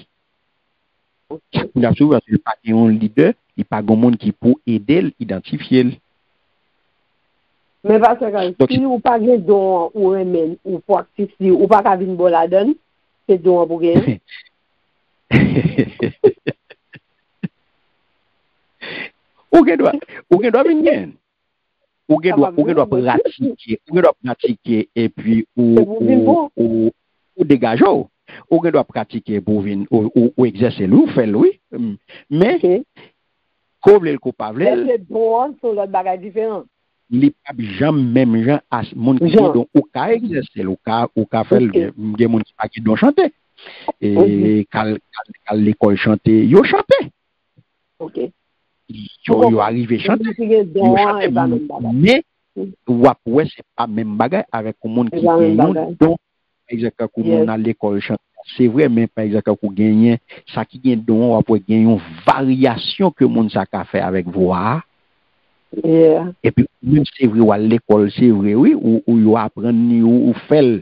Il a souffrir parce qu'il pas un leader, il pas de monde qui pour aider l'identifier. Mais parce que si ou pas gen don ou remen ou practice ou pas ka vinn bon la donne, c'est don pour gagner. Ou doit venir. Ou doit pratiquer et puis ou dégager. Ou doit pratiquer pour venir ou exercer ou faire oui. Mais comme le coupable. C'est bon sur l'autre bagage différent. Les pas jamais même gens à monde qui donc au cas exercer au cas faire des monde qui pas qui doit chanter et quand l'école chanter yo chanter OK yo arrivé chanter yo chanter mais ouais c'est pas même bagaille avec un monde qui gagne donc exactement comme on a l'école chanter c'est vrai mais par exemple pour gagner ça qui gagne donc on peut gagner une variation que monde ça ka fait avec voix. Yeah. Et puis, même c'est vrai, ou à l'école, c'est vrai, oui, ou apprendre, ou faire,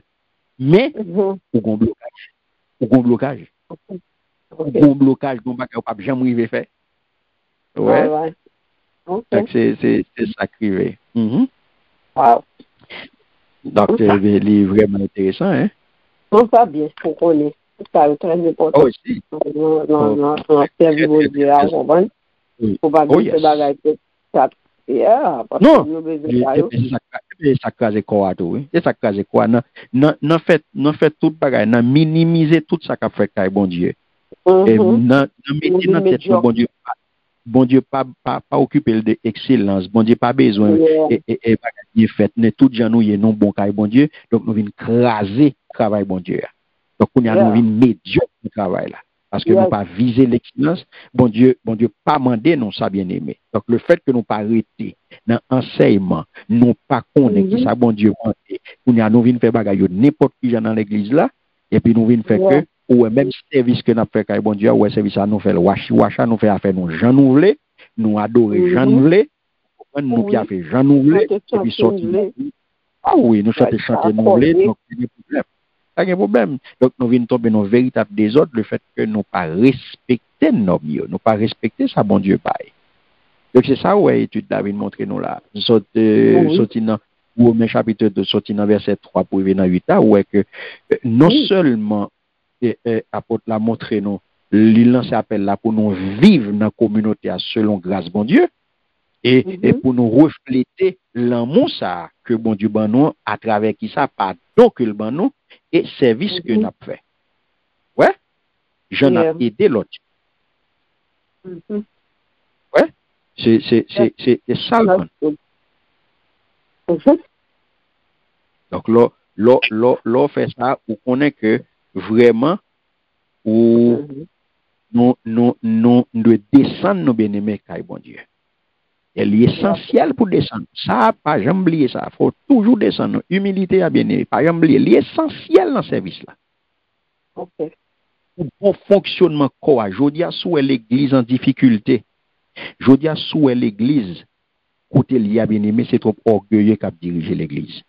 mais, ou gon blocage. Ou gon blocage. Gon blocage, gon pas capable jamais arriver faire. Ouais. Donc, c'est ça qui est. Wow. Donc, c'est vraiment intéressant, hein. On va bien, pour qu'on ait. Ça est très important. Oh, si. Non, servir au Dieu à comprendre. Faut pas dire ce bagage. Yeah, non, et ça crase quoi tout, et ça crase quoi non fait tout bagaille, non minimiser tout ça qu'a fait kai bon Dieu. Et non mettre dans tête bon Dieu pas occuper de excellence, bon Dieu pas besoin et bagaille fait, ne tout gens nous non bon kai bon Dieu, donc nous vinn craser travail bon Dieu. Donc on y a nous vinn médiocre travail là. Parce que nous pas viser l'excellence, bon Dieu pas mandé non ça bien aimé. Donc le fait que nous pas arrêter dans enseignement, nous pas connaître qui ça bon Dieu mandé, nous vinn faire bagaille n'importe qui dans l'église là et puis nous vinn faire que ou même service que n'a fait kay bon Dieu ou service à nous faire wash nous faire affaire nous Jean nous voulons, nous adorer Jean nous voulons, nous qui a fait Jean nous voulons et puis sortir. Ah oui, nous chanter nous voulons donc il y a problème. Pas de problème. Donc, nous venons tomber dans un véritable désordre, le fait que nous pas respecter nos bios, nous pas respecter ça, bon Dieu, pareil. Donc, c'est ça, ouais, étude David montre nous là. Sorti dans le chapitre de sorti dans verset 3 pour venir dans 8 où est que non seulement apôtre l'a montré nous, l'île s'appelle là pour nous vivre dans la communauté selon grâce, bon Dieu, et pour nous refléter l'amour ça que bon Dieu ban nous à travers qui ça pardon que le ban nous et service que nous fait. Ouais, je n'ai aidé l'autre. Ouais, c'est ça le ban. Donc là fait ça ou connaît que vraiment où nous devons descendre nos bien-aimés, bon Dieu. Elle est essentielle pour descendre. Ça, pas jamais oublier ça. Il faut toujours descendre. Humilité à bien-aimé. Pas jamais oublier. Elle est essentielle dans ce service-là. Ok. Pour bon fonctionnement quoi. Je dis à sous l'église en difficulté. Je dis à sous l'église, côté lié à bien-aimé, c'est trop orgueilleux qu'a dirigé l'église.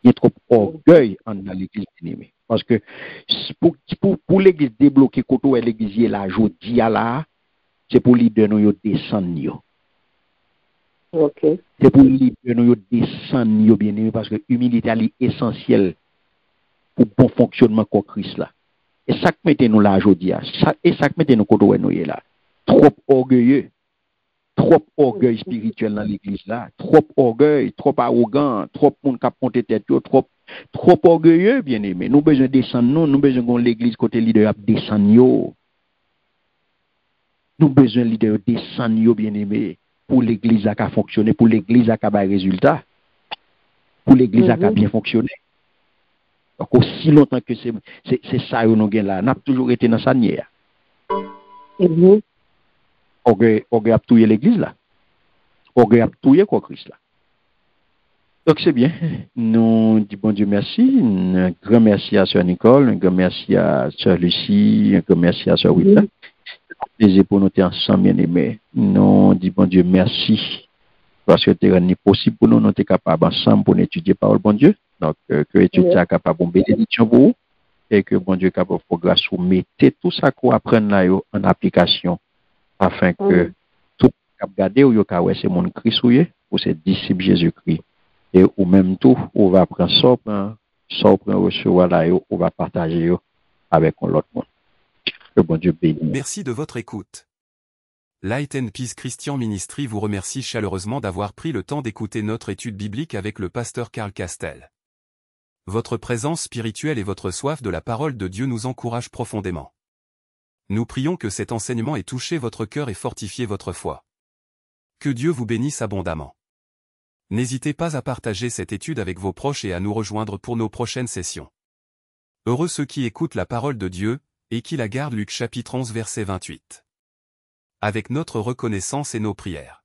Il y a trop orgueil dans l'église bien-aimé. Parce que pour l'église débloquer côté où l'église est là, je dis à là, c'est pour leader nous descendre. Ok. C'est pour leader nous descendre bien-aimé parce que l'humilité est essentielle pour bon fonctionnement de Christ là. Et ça que mettez nous là aujourd'hui, et ça que mettez nous côté où nous est là. Trop orgueilleux. Trop orgueil spirituel dans l'église là, trop orgueil, trop arrogant, trop monde qui a monté tête, trop orgueilleux bien aimé. Nous besoin descendre nous besoin que l'église côté leader a descendre. Nous besoin leader descendre bien aimé pour l'église à fonctionner, pour l'église à avoir résultat, pour l'église à bien fonctionner. Donc aussi longtemps que c'est ça nous gain là, n'a toujours été dans sa nière. Orgueil a tué l'église là. Orgueil a tué quoi Christ là. Donc c'est bien. Nous disons bon Dieu merci. Un grand merci à Sœur Nicole, un grand merci à Sœur Lucie, un grand merci à Sœur Wita. C'est un plaisir pour nous être ensemble bien aimés. Nous disons bon Dieu merci. Parce que c'est rendu possible pour nous, nous sommes capables ensemble pour étudier par le bon Dieu. Donc que l'étude soit capable de bénédiction pour vous et que bon Dieu est capable de grâce vous mettez tout ça qu'on apprend là en application. Afin que tout cap garder ou yo ka ouais c'est mon Christ ou c'est disciple Jésus-Christ et ou même tout on va prendre ça prend recevoir là on va partager avec l'autre monde. Que bon Dieu bénisse. Merci de votre écoute. Light and Peace Christian Ministry vous remercie chaleureusement d'avoir pris le temps d'écouter notre étude biblique avec le pasteur Karl Castel. Votre présence spirituelle et votre soif de la parole de Dieu nous encouragent profondément. Nous prions que cet enseignement ait touché votre cœur et fortifié votre foi. Que Dieu vous bénisse abondamment. N'hésitez pas à partager cette étude avec vos proches et à nous rejoindre pour nos prochaines sessions. Heureux ceux qui écoutent la parole de Dieu, et qui la gardent. Luc chapitre 11 verset 28. Avec notre reconnaissance et nos prières.